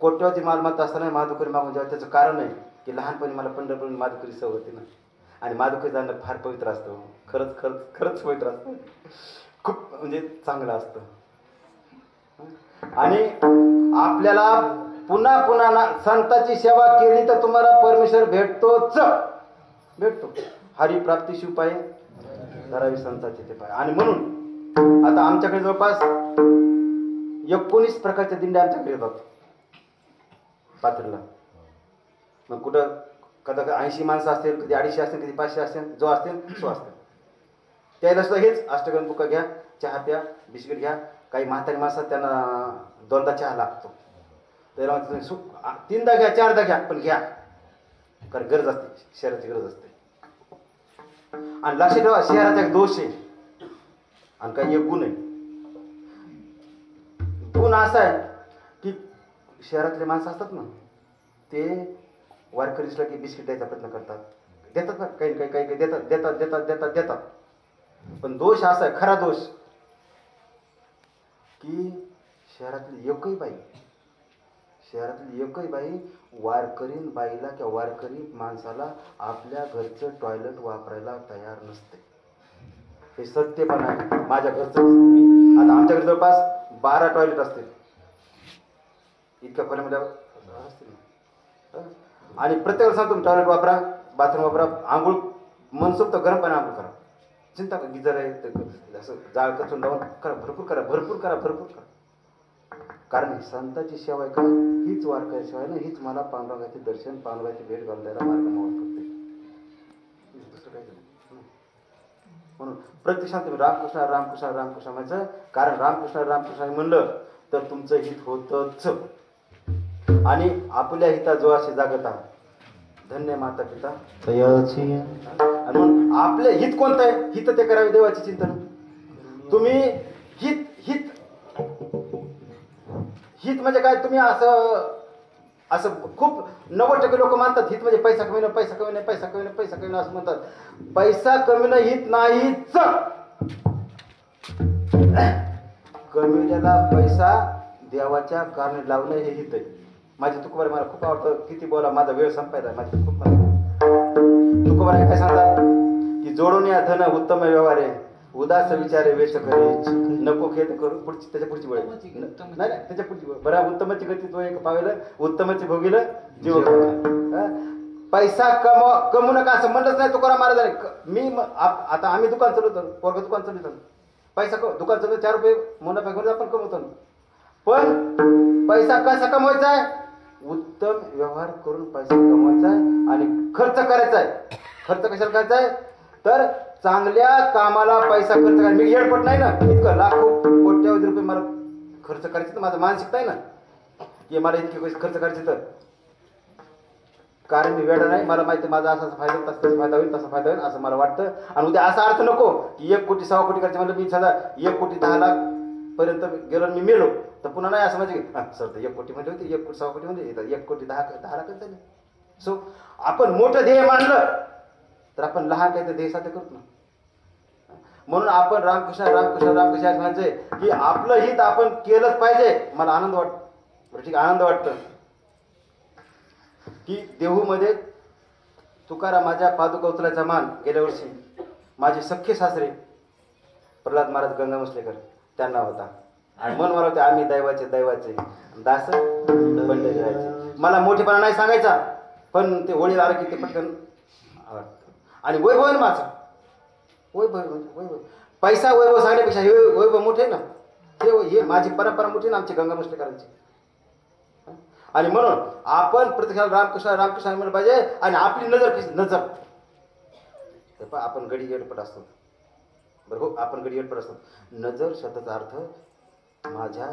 कोट्यावधी मालमत्ता असताना माधुकरी मागून जेव्हा त्याचं कारण आहे की लहानपणी मला पंढरपूर माधुकरी सवय होती ना. आणि माधुकरी जाणं फार पवित्र असतं. खरंच पवित्र असतं. खूप म्हणजे चांगलं असतं. आणि आपल्याला पुन्हा पुन्हा संतांची सेवा केली तर तुम्हाला परमेश्वर भेटतो. हरिप्राप्ती शिवपाय धरावी संतांचे ते पाय. आणि म्हणून आता आमच्याकडे जवळपास 19 प्रकारच्या दिंड्या आमच्याकडे येतात पाथरीला. मग कुठं कदा 80 माणसं असतील, कधी 250 असतील, कधी 500 असतील, जो असतील सो असतील. त्याला सुद्धा हेच अष्टगंध बुका घ्या, चहा प्या, बिस्किट घ्या. काही म्हातारी माणसं त्यांना 2दा चहा लागतो. त्याला 3दा घ्या, 4दा घ्या, पण घ्या. कारण गरज असते, शहराची गरज असते. आणि लक्षात ठेवा शहराचा एक दोष आहे आणि काही एक गुण आहे. गुण असा आहे की शहरातले माणसं असतात ना ते वारकरीसला की बिस्किट द्यायचा प्रयत्न करतात. देतात ना काही देतात. पण दोष असा आहे, खरा दोष, की शहरातली एकही बाई वारकरी बाईला किंवा वारकरी माणसाला आपल्या घरचं टॉयलेट वापरायला तयार नसते. हे सत्यपण आहे. माझ्या घरचं आता आमच्याकडे जवळपास 12 टॉयलेट असतील इतक्या खोल्यामध्ये असतील. आणि प्रत्येकाला सांगतो टॉयलेट वापरा, बाथरूम वापरा, आंघोळ मनसोक्त गरम पाणी आंघोळ करा. चिंता का गिजर आहे तर असं जाळ कचून लावून करा, भरपूर करा. कारण संतांची सेवा आहे का हीच वारकरी सेवा आहे ना. हीच मला पांडुरंगाचे दर्शन, पांडुरंगाची भेट घालून द्यायला मार्ग मोहन करते. दुसरं काही नाही. म्हणून प्रत्यक्षात तुम्ही रामकृष्ण म्हणायचं. कारण रामकृष्ण म्हणलं तर तुमचं हित होतच. आणि आपल्या हिता जो असे जागत आहात, धन्य माता पिता तयाची. आणि म्हणून आपले हित कोणतं आहे? हित ते करावे देवाचे चिंतन. तुम्ही हित म्हणजे काय? तुम्ही असं खूप 90% लोक मानतात हित म्हणजे पैसा कमी असं म्हणतात. पैसा कमी हित नाहीच. कमीला पैसा देवाच्या कारणे लावणं हे हित आहे. माझे तुकोबारे मला खूप आवडतं. किती बोला, माझा वेळ संपायला माझी खूप तुकोबारे काय सांगतात की जोडून या धन उत्तम व्यवहारे, उदास विचारे वेच करे, नको खेद करू. त्याच्या पुढची वेळ नाही त्याच्या पुढची वेळ बरा. उत्तमची गती तो एक पावेलं, उत्तमची भोगील जीव. पैसा कमवू नका असं म्हणलंच नाही तुकाराम महाराजांनी. आता आम्ही दुकान चालवतो, पोरग दुकान चालवतो, पैसा दुकान चालवतो, 4 रुपये मुनाफा घेऊन आपण कमवतो. पण पैसा कसा कमवायचा आहे? उत्तम व्यवहार करून पैसा कमवायचा आहे आणि खर्च करायचा आहे. खर्च कशाला करायचा आहे? तर चांगल्या कामाला पैसा खर्च करायचा. मी येडपट नाही ना, इतकं लाखो कोट्यावधी रुपये मला खर्च करायचे तर माझं मानसिकता आहे ना की मला इतके पैसे खर्च करायचे. तर कारण मी वेडा नाही, मला माहिती माझा असा फायदा होईल, तसा फायदा होईल, तसा फायदा होईल असं मला वाटतं. आणि उद्या असा अर्थ नको की 1 कोटी 1.25 कोटी करायचे म्हणलं मी सदा 1 कोटी 10 लाख पर्यंत गेलो मी मेलो तर पुन्हा नाही असं म्हणजे सर तर 1 कोटी मध्ये होते, 1 कोटी 1.25 कोटी मध्ये 1 कोटी 10 लाख झाले. सो आपण मोठं ध्येय मानलं तर आपण लहान काही ध्येय साध्य करतो ना. म्हणून आपण रामकृष्ण म्हणायचंय की आपलं हित आपण केलंच पाहिजे. मला आनंद वाटतो, ठीक आनंद वाटतं की देहूमध्ये तुकारामाच्या पादुका उचलायचा मान गेल्या वर्षी माझे सख्खे सासरे प्रल्हाद महाराज गंगामसलेकर त्यांना होता. आणि मन मला होते आम्ही दैवाचे दास पंढरीचे. मला मोठेपणा नाही सांगायचा, पण ते होळी आलं की ते पटकन आवडतं. आणि वैभव आहे ना माझं, वैभव पैसा वैभव सांगण्यापेक्षा हे वैभव मोठे ना. हे माझी परंपरा मोठी ना आमची गंगामसलेकरांची. आणि म्हणून आपण प्रत्यक्षाला रामकृष्ण रामकृष्ण म्हणलं पाहिजे. आणि आपली नजर कशी नजर हे पहा, आपण गडी येडपट असतो बरं हो, आपण गडी येडपट असतो. नजर शब्दाचा अर्थ माझ्या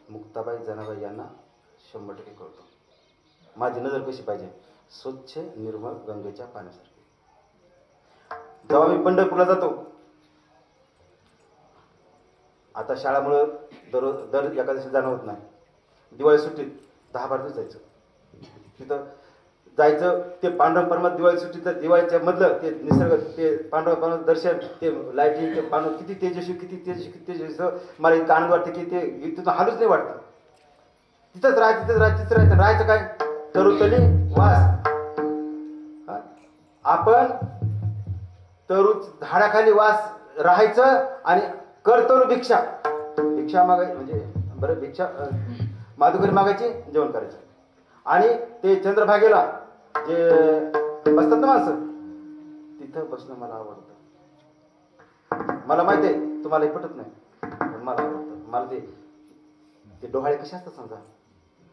मुक्ताबाई जनाबाई यांना 100% कळतो. माझी नजर कशी पाहिजे, स्वच्छ निर्मळ गंगेच्या पाण्यासारखी. जेव्हा मी पंढरपूरला जातो, आता शाळामुळं दर एकादशी जाणं होत नाही. दिवाळी सुट्टीत 10-12 दिवस जायचं तिथं जायचं. ते पांडव परमात दिवाळी सुट्टीत दिवाळीच्या मधलं ते निसर्ग, ते पांडव परमात दर्शन, ते लाईटिंग, ते पांडव किती तेजस्वी मला इतका आनंद वाटतं की ते तिथून हालूच नाही वाटतं. तिथंच राहायचं काय तरुतली वास. आपण तरू झाडाखाली वास राहायचं आणि करतो भिक्षा मागायची, म्हणजे बरं भिक्षा माधुकरी मागायची, जेवण करायचं. आणि ते चंद्रभागेला जे बसतात ना माणसं, तिथं बसणं मला आवडतं. मला माहिती आहे तुम्हाला हे पटत नाही, पण मला आवडतं. मला ते डोहाळे कसे असतात समजा,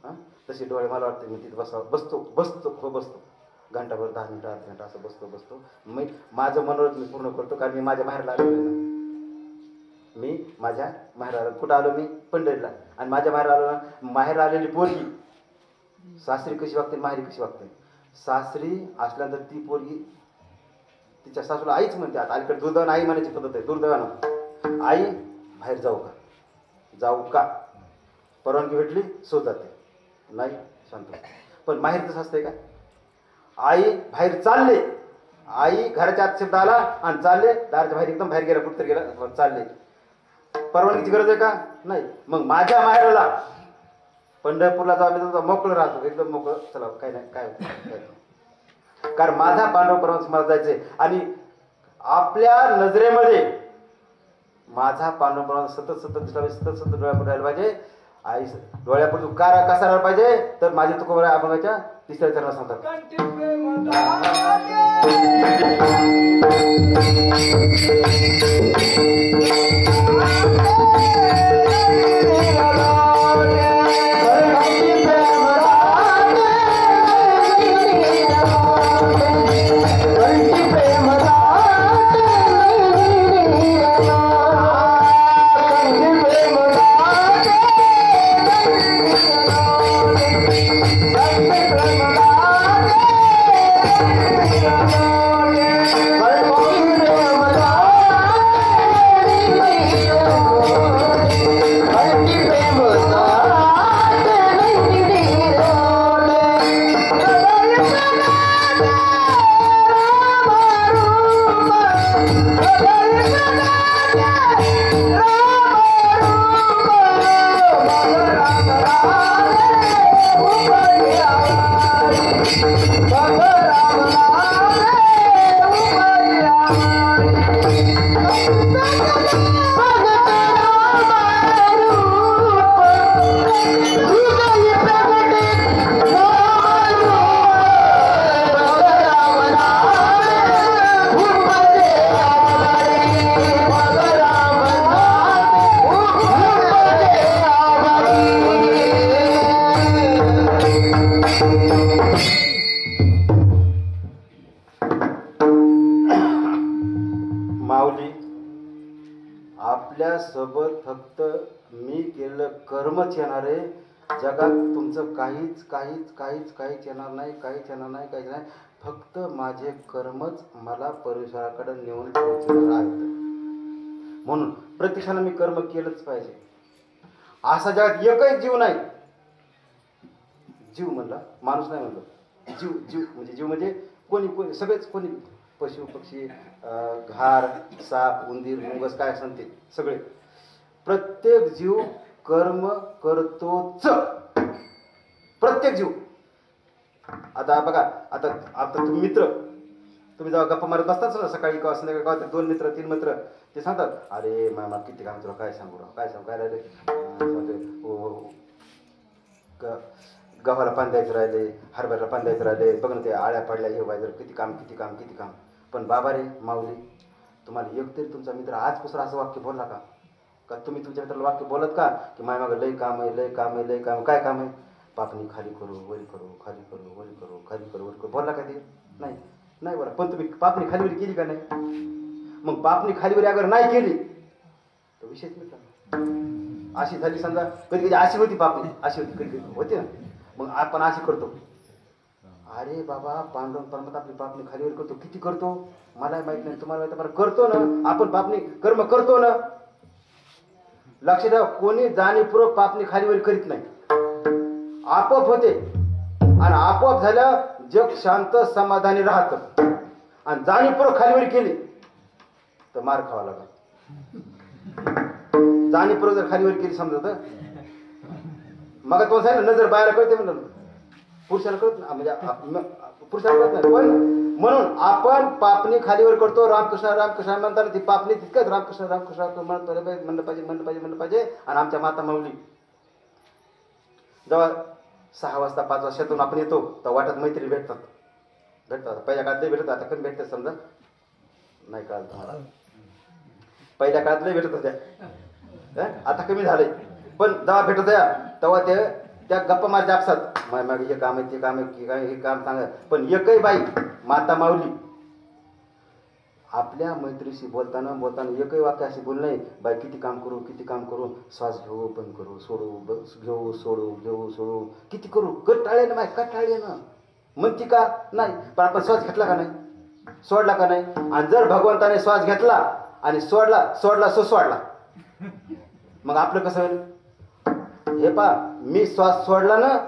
हां तसे डोहाळे मला वाटतं. मी तिथं बसतो घंटाभर 10 मिनिटं 8 मिनिटं असं बसतो. मी माझं मनोरथ मी पूर्ण करतो, कारण मी माझ्या माहेरला आलेलो आहे ना. मी माझ्या माहेराला कुठं आलो, मी पंढरीला. आणि माझ्या माहेर आलो ना, माहेर आलेली पोरगी सासरी कशी वागते, माहेरी कशी वागते. सासरी असल्यानंतर ती पोरगी तिच्या सासूला आईच म्हणते. आता अलीकडे दुर्दैवानं आई म्हणायची पद्धत आहे. दुर्दैवानं आई बाहेर जाऊ का परवानगी भेटली सो जाते, नाही शांत. पण माहेर तसं असतंय का, आई बाहेर चालले, आई घराच्या आत शब्द आला आणि चालले, दाराच्या बाहेर एकदम बाहेर गेला, कुठतरी गेला, चालले. परवानगीची गरज आहे का, नाही. मग माझ्या माहेराला पंढरपूरला जाऊ मोकळं राहतो, एकदम मोकळं, चला काय नाही काय होतं. कारण माझा पांडव परवानगी मला जायचंय. आणि आपल्या नजरेमध्ये माझा पांडव परवानगी सतत दिसला पाहिजे, सतत डोळ्यापुढे राहायला पाहिजे. आई डोळ्यापुढे कसा राहिला पाहिजे, तर माझे तुकोबरा अभंगाच्या 3ऱ्या चरणात सांगतात. आपल्यासोबत फक्त मी केलेलं कर्मच येणार आहे. जगात तुमचं काहीच येणार नाही. फक्त माझे कर्मच मला परमेश्वराकडे नेऊन पोहोचणार आहेत. म्हणून प्रत्यक्षाने मी कर्म केलंच पाहिजे. असा जगात एकही जीव नाही, जीव म्हणला माणूस नाही म्हणलं, जीव म्हणजे कोणी सगळेच, कोणी पशु पक्षी, घार, साप, उंदीर, मुंगस काय असेल ते सगळे, प्रत्येक जीव कर्म करतोच. प्रत्येक जीव. आता बघा, आता तुम्ही मित्र, तुम्ही जेव्हा गप्पा मारत बसताच ना सकाळी किंवा संध्याकाळी किंवा 2 मित्र 3 मित्र, ते सांगतात, अरे मामा किती काम तुला काय सांगू काय राहिले, गव्हाला पाणी द्यायचं राहिले, हरभऱ्याला पाणी द्यायचं राहिले, बघ ना ते आळ्या पडल्या, हे व्हायचं, किती काम. पण बाबा रे माऊली, तुम्हाला एक तरी तुमचा मित्र आजपासून असं वाक्य बोलला का तुम्ही तुमच्या मित्राला वाक्य बोलत का की माय मागं लय काम आहे, काय काम आहे. पापणी खाली करू वरी करू खाली करू वरी करू खाली करू वरी करू बोलला का ते नाही नाही बोला पण तुम्ही पापणी खालीवरी केली का नाही मग पापणी खालीवरी अगर नाही केली तर विषयच मिळतात अशी झाली समजा कधी कधी अशी होती पापणी अशी होती कधी कधी होते ना मग आपण अशी करतो अरे बाबा पांडव परमत आपली पापणी खालीवर करतो किती करतो मला माहित नाही तुम्हाला माहिती बरं करतो ना आपण पापणी कर्म करतो ना लक्ष द्या कोणी जाणीवपूर्वक पापणी खालीवर करीत नाही आपोआप होते आणि आपोआप झालं जग शांत समाधानी राहत आणि जाणीवपूर्वक खालीवर केली तर मार खावा लागला जाणीवपूर्वक जर खालीवर केली समजा तर मग तो सांगितलं नजर बाहेर कळते म्हणलं पुरुषाला कळत नाही म्हणजे पुरुषाला कळत नाही पण म्हणून आपण पापणी खालीवर करतो रामकृष्ण रामकृष्ण म्हणताना ती पापणी तितकंच रामकृष्ण रामकृष्ण म्हणलं पाहिजे आणि आमच्या माता माऊली जेव्हा 6 वाजता 5 वर्षातून आपण येतो तर वाटत मैत्री भेटतात पहिल्या काळात लई भेटतात आता कमी भेटतात समजा नाही कळाल तुम्हाला पहिल्या काळात लई भेटत होत्या आता कमी झालंय पण जेव्हा भेटत होत्या तेव्हा ते त्या गप्पा मारच्या आपसात मागे हे काम आहे ते काम आहे हे काम सांगा पण एकही बाई माता माऊली आपल्या मैत्रीशी बोलताना एकही वाक्य अशी बोल नाही बाई किती काम करू श्वास घेऊ बंद करू सोडू घेऊ सोडू किती करू टाळे ना माय टाळे ना म्हणती का नाही पण आपण श्वास घेतला का नाही सोडला का नाही आणि जर भगवंताने श्वास घेतला आणि सोडला सोडला मग आपलं कसं होईल हे पा मी श्वास सोडला ना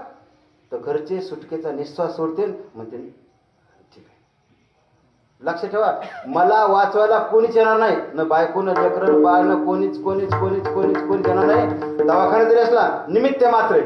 तर घरचे सुटकेचा निश्वास सोडते म्हणते ठीक आहे लक्ष ठेवा मला वाचवायला कोणीच येणार नाही न बायको न लेकर न बाळ न कोणीच येणार नाही दवाखान्यात जरी असला निमित्त मात्र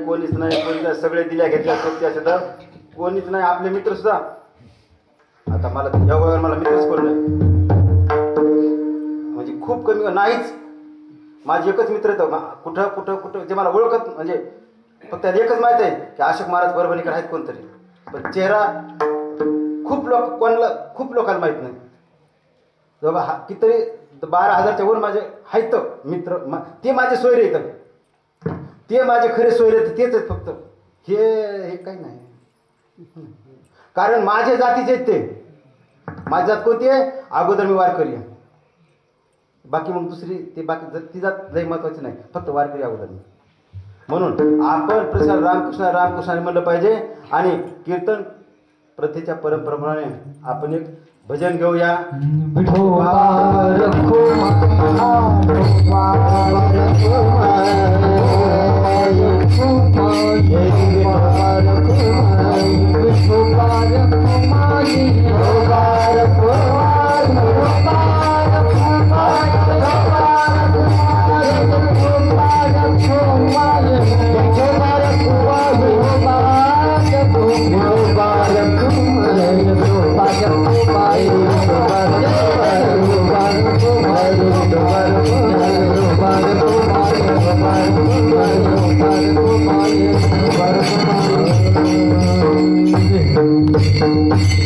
कोणीच नाही सगळे दिल्या घेतल्या सोबती असे तर कोणीच नाही आपले मित्र सुद्धा आता मला या वयावर मला मित्रच कोण नाही म्हणजे खूप कमी नाहीच माझे एकच मित्र येतं कुठं जे मला ओळखत म्हणजे फक्त एकच माहित आहे की अशोक महाराज परभणीकर आहेत कोणतरी पण चेहरा खूप लोकांना माहित नाही बाबा कितीतरी 12,000च्या वर माझे आहेत मित्र ते माझे सोयरे येतात ते माझे खरे सोयरे तेच आहेत फक्त हे काही नाही कारण माझ्या जातीचे आहेत ते माझी जात कोणती आहे अगोदर मी वारकरी आहे बाकी मग दुसरी ते बाकी ती जात लई महत्वाची नाही फक्त वारकरी अगोदर मी म्हणून आपण प्रसाद रामकृष्ण म्हणलं पाहिजे आणि कीर्तन प्रथेच्या परंपरेप्रमाणे आपण एक भजन घेऊया Oh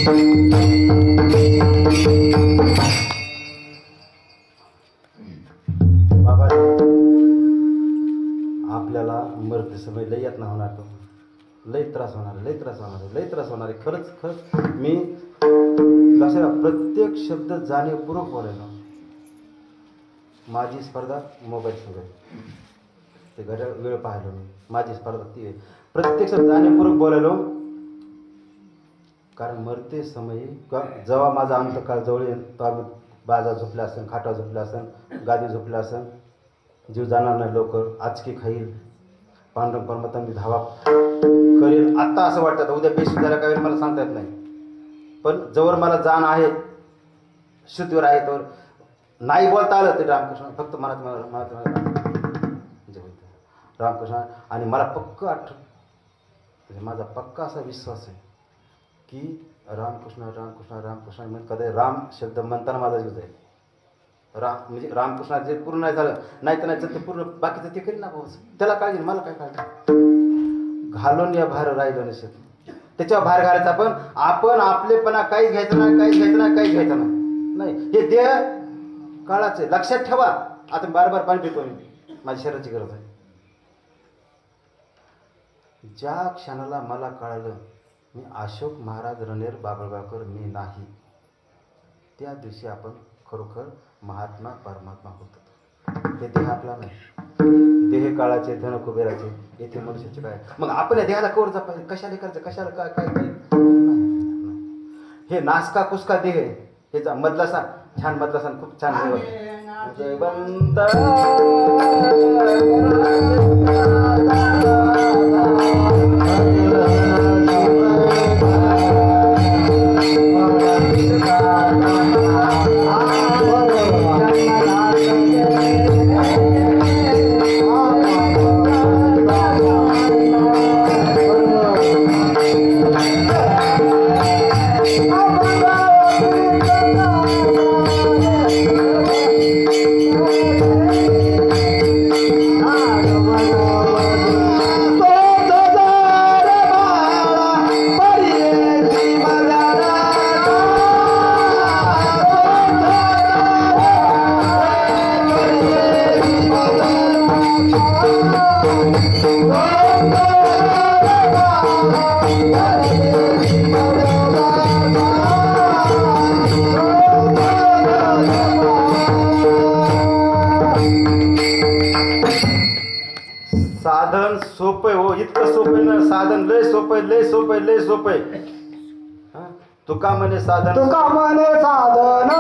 बाबा आपल्याला मरते समय लय यातना होणार तो, लय त्रास होणार आहे, लय त्रास होणार आहे, लय त्रास होणार आहे. खरंच खरंच मी लक्षात प्रत्येक शब्द जाणीवपूर्वक बोलायला. माझी स्पर्धा मोबाईल संग, ते घड्याळ वेळ पाहिलो मी, माझी स्पर्धा ती आहे. प्रत्येक शब्द जाणीवपूर्वक बोलायलो, कारण मरते समयी जेव्हा माझा अंतकाळ जवळ येईल तेव्हा मी बाजा झोपल्या असेल, खाटा झोपल्या असेल, गादी झोपल्या असेल, जीव जाणार नाही लवकर, आजकी खाईल, पांडुरंग परमात्मा मी धावा करेल. आत्ता असं वाटतं उद्या बेशुद्ध झाला काय मला सांगता येत नाही, पण जवळ मला जाण आहे, शुद्धीवर आहे, तर नाही बोलता आलं ते रामकृष्ण फक्त मनात रामकृष्ण. आणि मला पक्क म्हणजे माझा पक्का असा विश्वास आहे की रामकृष्ण रामकृष्ण रामकृष्ण म्हणजे कधी राम शब्द म्हणताना माझा जीव जाईल. राम म्हणजे रामकृष्ण जे पूर्ण नाही झालं नाही तर नाही तर ते पूर्ण बाकीचं ते करीन ना भाऊ, त्याला काळजी मला काय काळजी. घालून या बाहेर राहिलं नसेल त्याच्यावर बाहेर घालायचं आपण आपलेपणा काहीच घ्यायचं नाही, काहीच घ्यायचं नाही, काहीच घ्यायचं नाही. हे देह काळाचं आहे, लक्षात ठेवा. आता बार बार पाणी पितो मी, माझ्या शरीराची गरज आहे. ज्या क्षणाला मला कळालं मी अशोक महाराज रणेर बाबळगावकर मी नाही, त्या दिवशी आपण खरोखर महात्मा परमात्मा होतो. हे देह आपला नाही, देह काळाचे धन कुबेराचे, येथे मनुष्याचे काय. मग आपण या देहाला कवर जपायचं, कशाला करायचं, कशाला काय काय काय. हे नासका कुसका देह आहे, हे मधला सांग छान, मधला सांग खूप छान जयवंत साधन सोपं हो, इतकं सोपं ना साधन, लय सोपं, लय सोपं, लय सोपं. तुका म्हणे साधन, तुका म्हणे साधन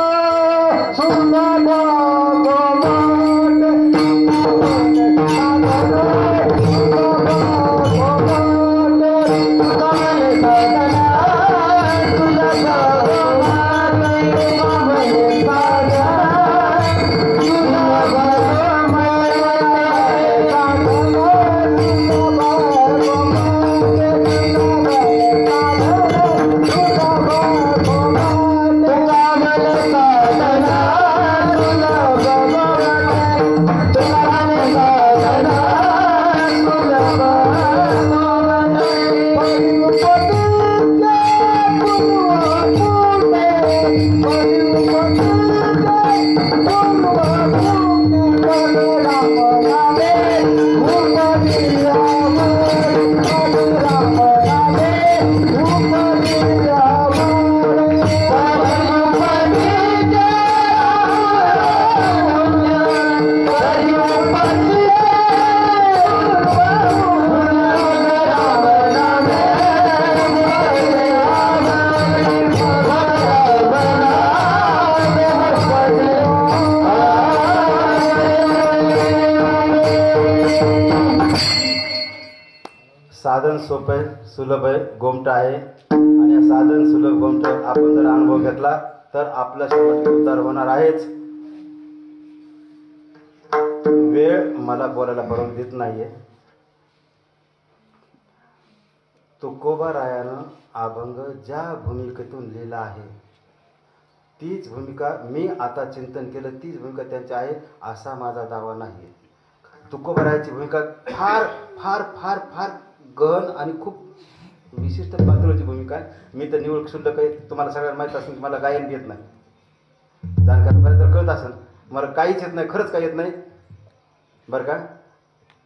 साधन सोपं आहे, सुलभ आहे, गोमटा आहे. आणि या साधन सुलभ गोमट आपण जर अनुभव घेतला तर आपला 100% उद्धार होणार आहेच. वेळ मला बोलायला परवानगी देत नाहीये. तुकोबारायानं अभंग ज्या भूमिकेतून लिहिला आहे तीच भूमिका मी आता चिंतन केलं, तीच भूमिका त्यांची आहे असा माझा दावा नाही. तुकोबारायाची भूमिका फार फार फार फार गहन आणि खूप विशिष्ट पातळीची भूमिका आहे. मी तर निवड शुल्लक आहे. तुम्हाला सगळ्यांना माहीत असेल की मला गायन येत नाही. जाणकार बऱ्याच तर कळत असेल, मला काहीच येत नाही, खरंच काही येत नाही बरं का.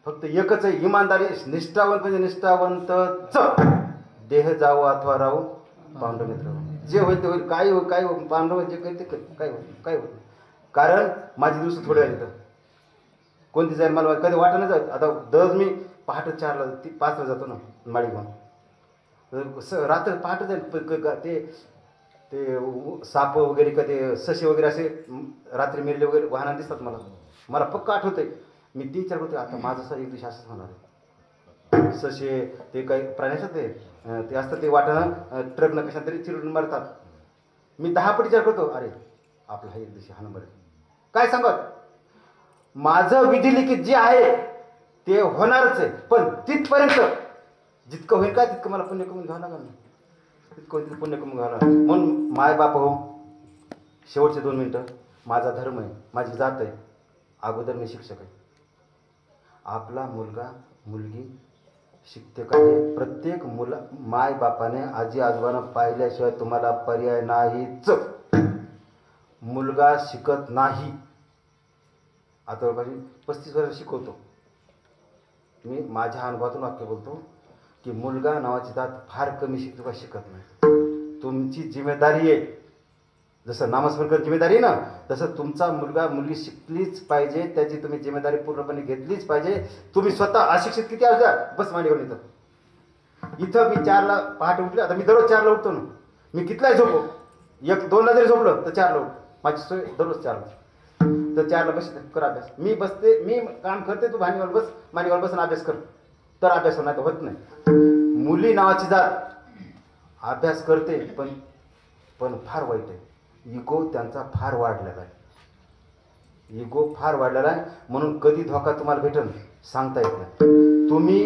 फक्त एकच आहे, इमानदारी. निष्ठावंत म्हणजे निष्ठावंतच. देह जावो अथवा राहू पांडव मित्र. जे होईल ते होईल, काय होईल काय होईल, पांडव जे काही ते काय होईल काय होईल. कारण माझे दिवस थोडे आले तर कोणती जाईल मला कधी वाटत नाही. जात आता दररोज मी पहाटे 4ला 5ला जातो ना माळी घेऊन. रात्र पहाटे जाईल ते ते साप वगैरे का ते ससे वगैरे असे रात्री मेरले वगैरे वाहना दिसतात मला. मला पक्का आठवतंय. मी 3-4 होते. आता माझं असं एक दिवशी असंच होणार आहे. ससे ते काही प्राणी असतात ते असतात ते वाटाणं ट्रकनं कशा तरी चिरून मारतात. मी 10 पट विचार करतो, अरे आपला हा एक दिवशी हा नंबर आहे. काय सांगत माझं विधी लिखित जे आहे ते होणारच आहे. पण तिथपर्यंत जितकं होईल का तितकं मला पुण्य कमवून घ्यावं लागणार नाही. तितकं पुण्य कमवून घ्यावं लागणार. म्हणून माय बाप हो, शेवटचे 2 मिनटं. माझा धर्म आहे, माझी जात आहे. अगोदर मी शिक्षक आहे. आपला मुलगा मुलगी शिकते का हे प्रत्येक माय बापाने आजी आजोबांना पाहिल्याशिवाय तुम्हाला पर्याय नाहीच. मुलगा शिकत नाही. आता 35 वर्ष शिकवतो मी. माझ्या अनुभवातून वाक्य बोलतो की मुलगा नावाची जात फार कमी शिकतो का शिकत नाही. तुमची जिम्मेदारी आहे. जसं नामस्मरण जिम्मेदारी आहे ना, तसं तुमचा मुलगा मुलगी शिकलीच पाहिजे. त्याची तुम्ही जिम्मेदारी पूर्णपणे घेतलीच पाहिजे. तुम्ही स्वतः अशिक्षित किती असल्या बस मांडीवर इथं मी 4ला पहाटे उठले. आता मी दररोज 4ला उठतो ना. मी कितलाही झोपो, 1-2ला जरी झोपलं तर 4ला उठ. माझी सोय दररोज 4ला. तर 4ला बस कर अभ्यास. मी बसते, मी काम करते, तू भांडीवर बस, मांडीवर बसून अभ्यास कर. तर अभ्यास होणार तर होत नाही. मुली नावाची जात अभ्यास करते पण फार वाईट आहे. इगो त्यांचा फार वाढलेला आहे. इगो फार वाढलेला आहे. म्हणून कधी धोका तुम्हाला भेटेल सांगता येत नाही. तुम्ही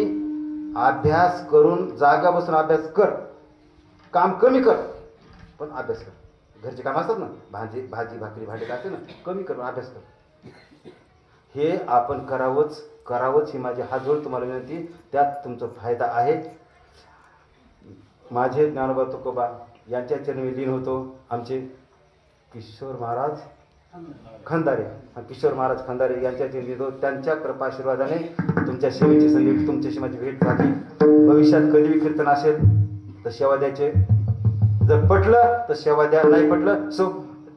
अभ्यास करून जागा बसून अभ्यास कर. काम कमी कर पण अभ्यास कर. घरचे काम असतात ना, भाजी भाकरी भांडे असते ना, कमी कर अभ्यास कर. हे आपण करावंच ही माझी हात जोड तुम्हाला विनंती. त्यात तुमचा फायदा आहे. माझे ज्ञानोबा तुकोबा यांच्या चरणी लीन होतो. आमचे किशोर महाराज खंदारे यांच्या चरणी येतो. त्यांच्या कृपाशीर्वादाने तुमच्या सेवेची संधी, तुमच्याशी माझी भेट झाली. भविष्यात कधी कीर्तन असेल तर सेवा द्यायचे. जर पटलं तर सेवा द्या, नाही पटलं सो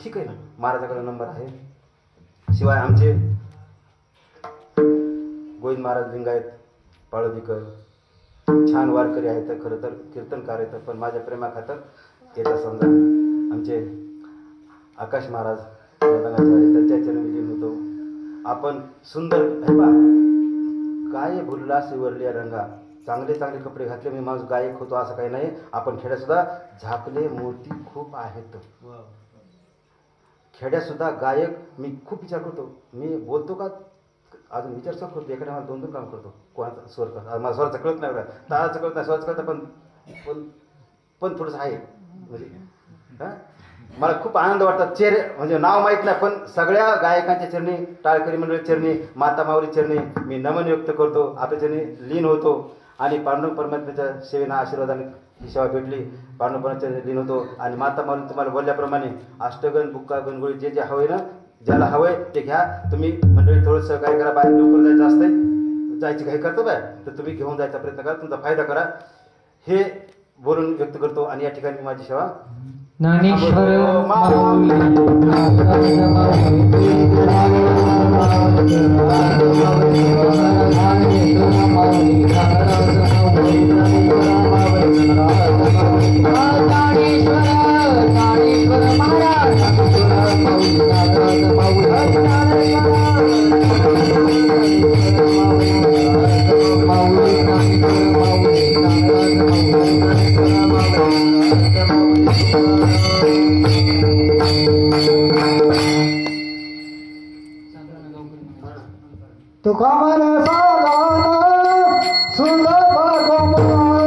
ठीक आहे ना, महाराजाकडे नंबर आहे. शिवाय आमचे गोविंद महाराज लिंगायत पाळोदीकर छान वारकरी आहेत. खरं तर कीर्तनकार आहेत, पण माझ्या प्रेमाखातर येतात. समजा आमचे आकाश महाराज त्यांच्या चरणी लीन होतो. आपण सुंदर काय भुलला शिवरली रंगा. चांगले कपडे घातले मी माणूस गायक होतो असं काही नाही. आपण खेड्यात सुद्धा झाकले मूर्ती खूप आहेत. खेड्यात सुद्धा गायक मी खूप विचार करतो. मी बोलतो का अजून विचार सुद्धा करतो. एखाद्या मला 2-2 काम करतो. कोणाचा स्वर करतो, मला स्वराचं कळत नाही, ताळाचं कळत नाही, स्वराचं कळतं पण थोडंसं आहे. म्हणजे मला खूप आनंद वाटतात. चेहरे म्हणजे नाव माहीत नाही, पण सगळ्या गायकांच्या चरणी, टाळकरी मंडळी चरणी, माता माऊली चरणी मी नमन व्यक्त करतो. आपल्या चरणी लीन होतो. आणि पांडुरंग परमात्म्याच्या सेवेना आशीर्वादाने ही सेवा भेटली. पांडुरंग परमात्म्याच्या लीन होतो. आणि माता माऊली तुम्हाला बोलल्याप्रमाणे अष्टगण बुक्का गणगोळी जे जे हवंय ना, ज्याला हवंय ते घ्या. तुम्ही मंडळी थोडं सहकार्य करा. बाहेर लवकर जायचं असतंय, जायची घाई करतो बाय, तर तुम्ही घेऊन जायचा प्रयत्न करा, तुमचा फायदा करा. हे बोलून व्यक्त करतो. आणि या ठिकाणी माझी सेवा ज्ञानेश्वर तुका मन साधन सुंदर सुंदर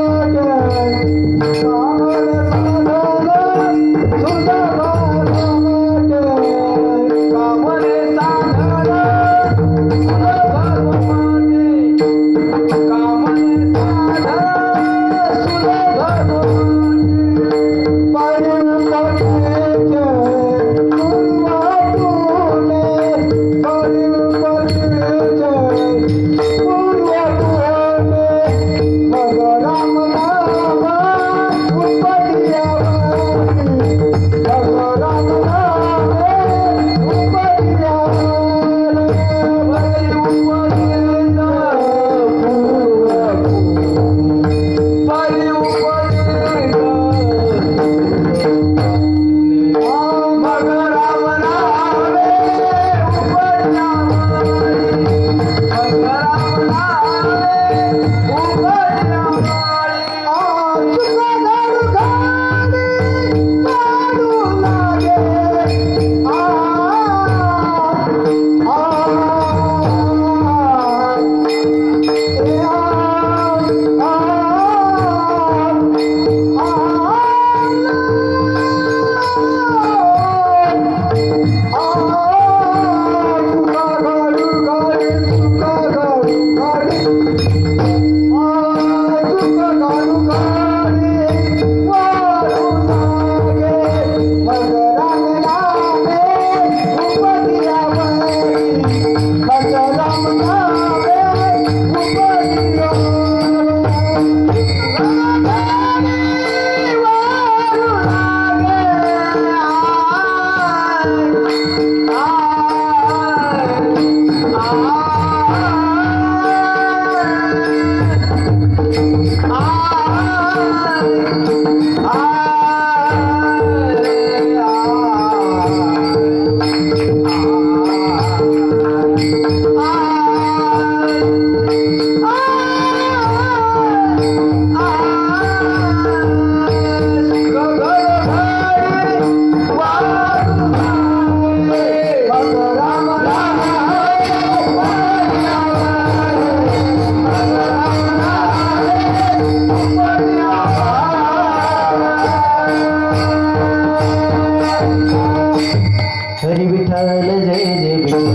हरी विठ्ठल जय जय विठ्ठल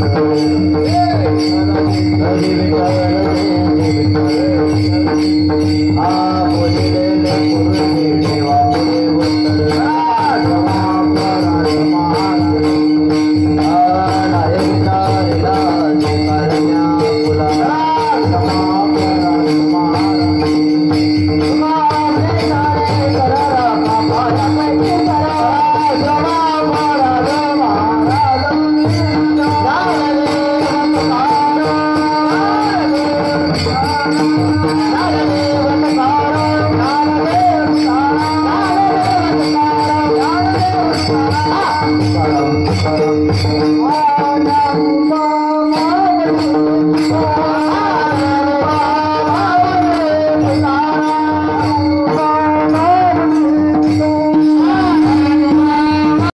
हरी विठ्ठल जय जय विठ्ठल आ बोलिलेले पुरुषे देवा पुरे उत्तर क्षमा करा Om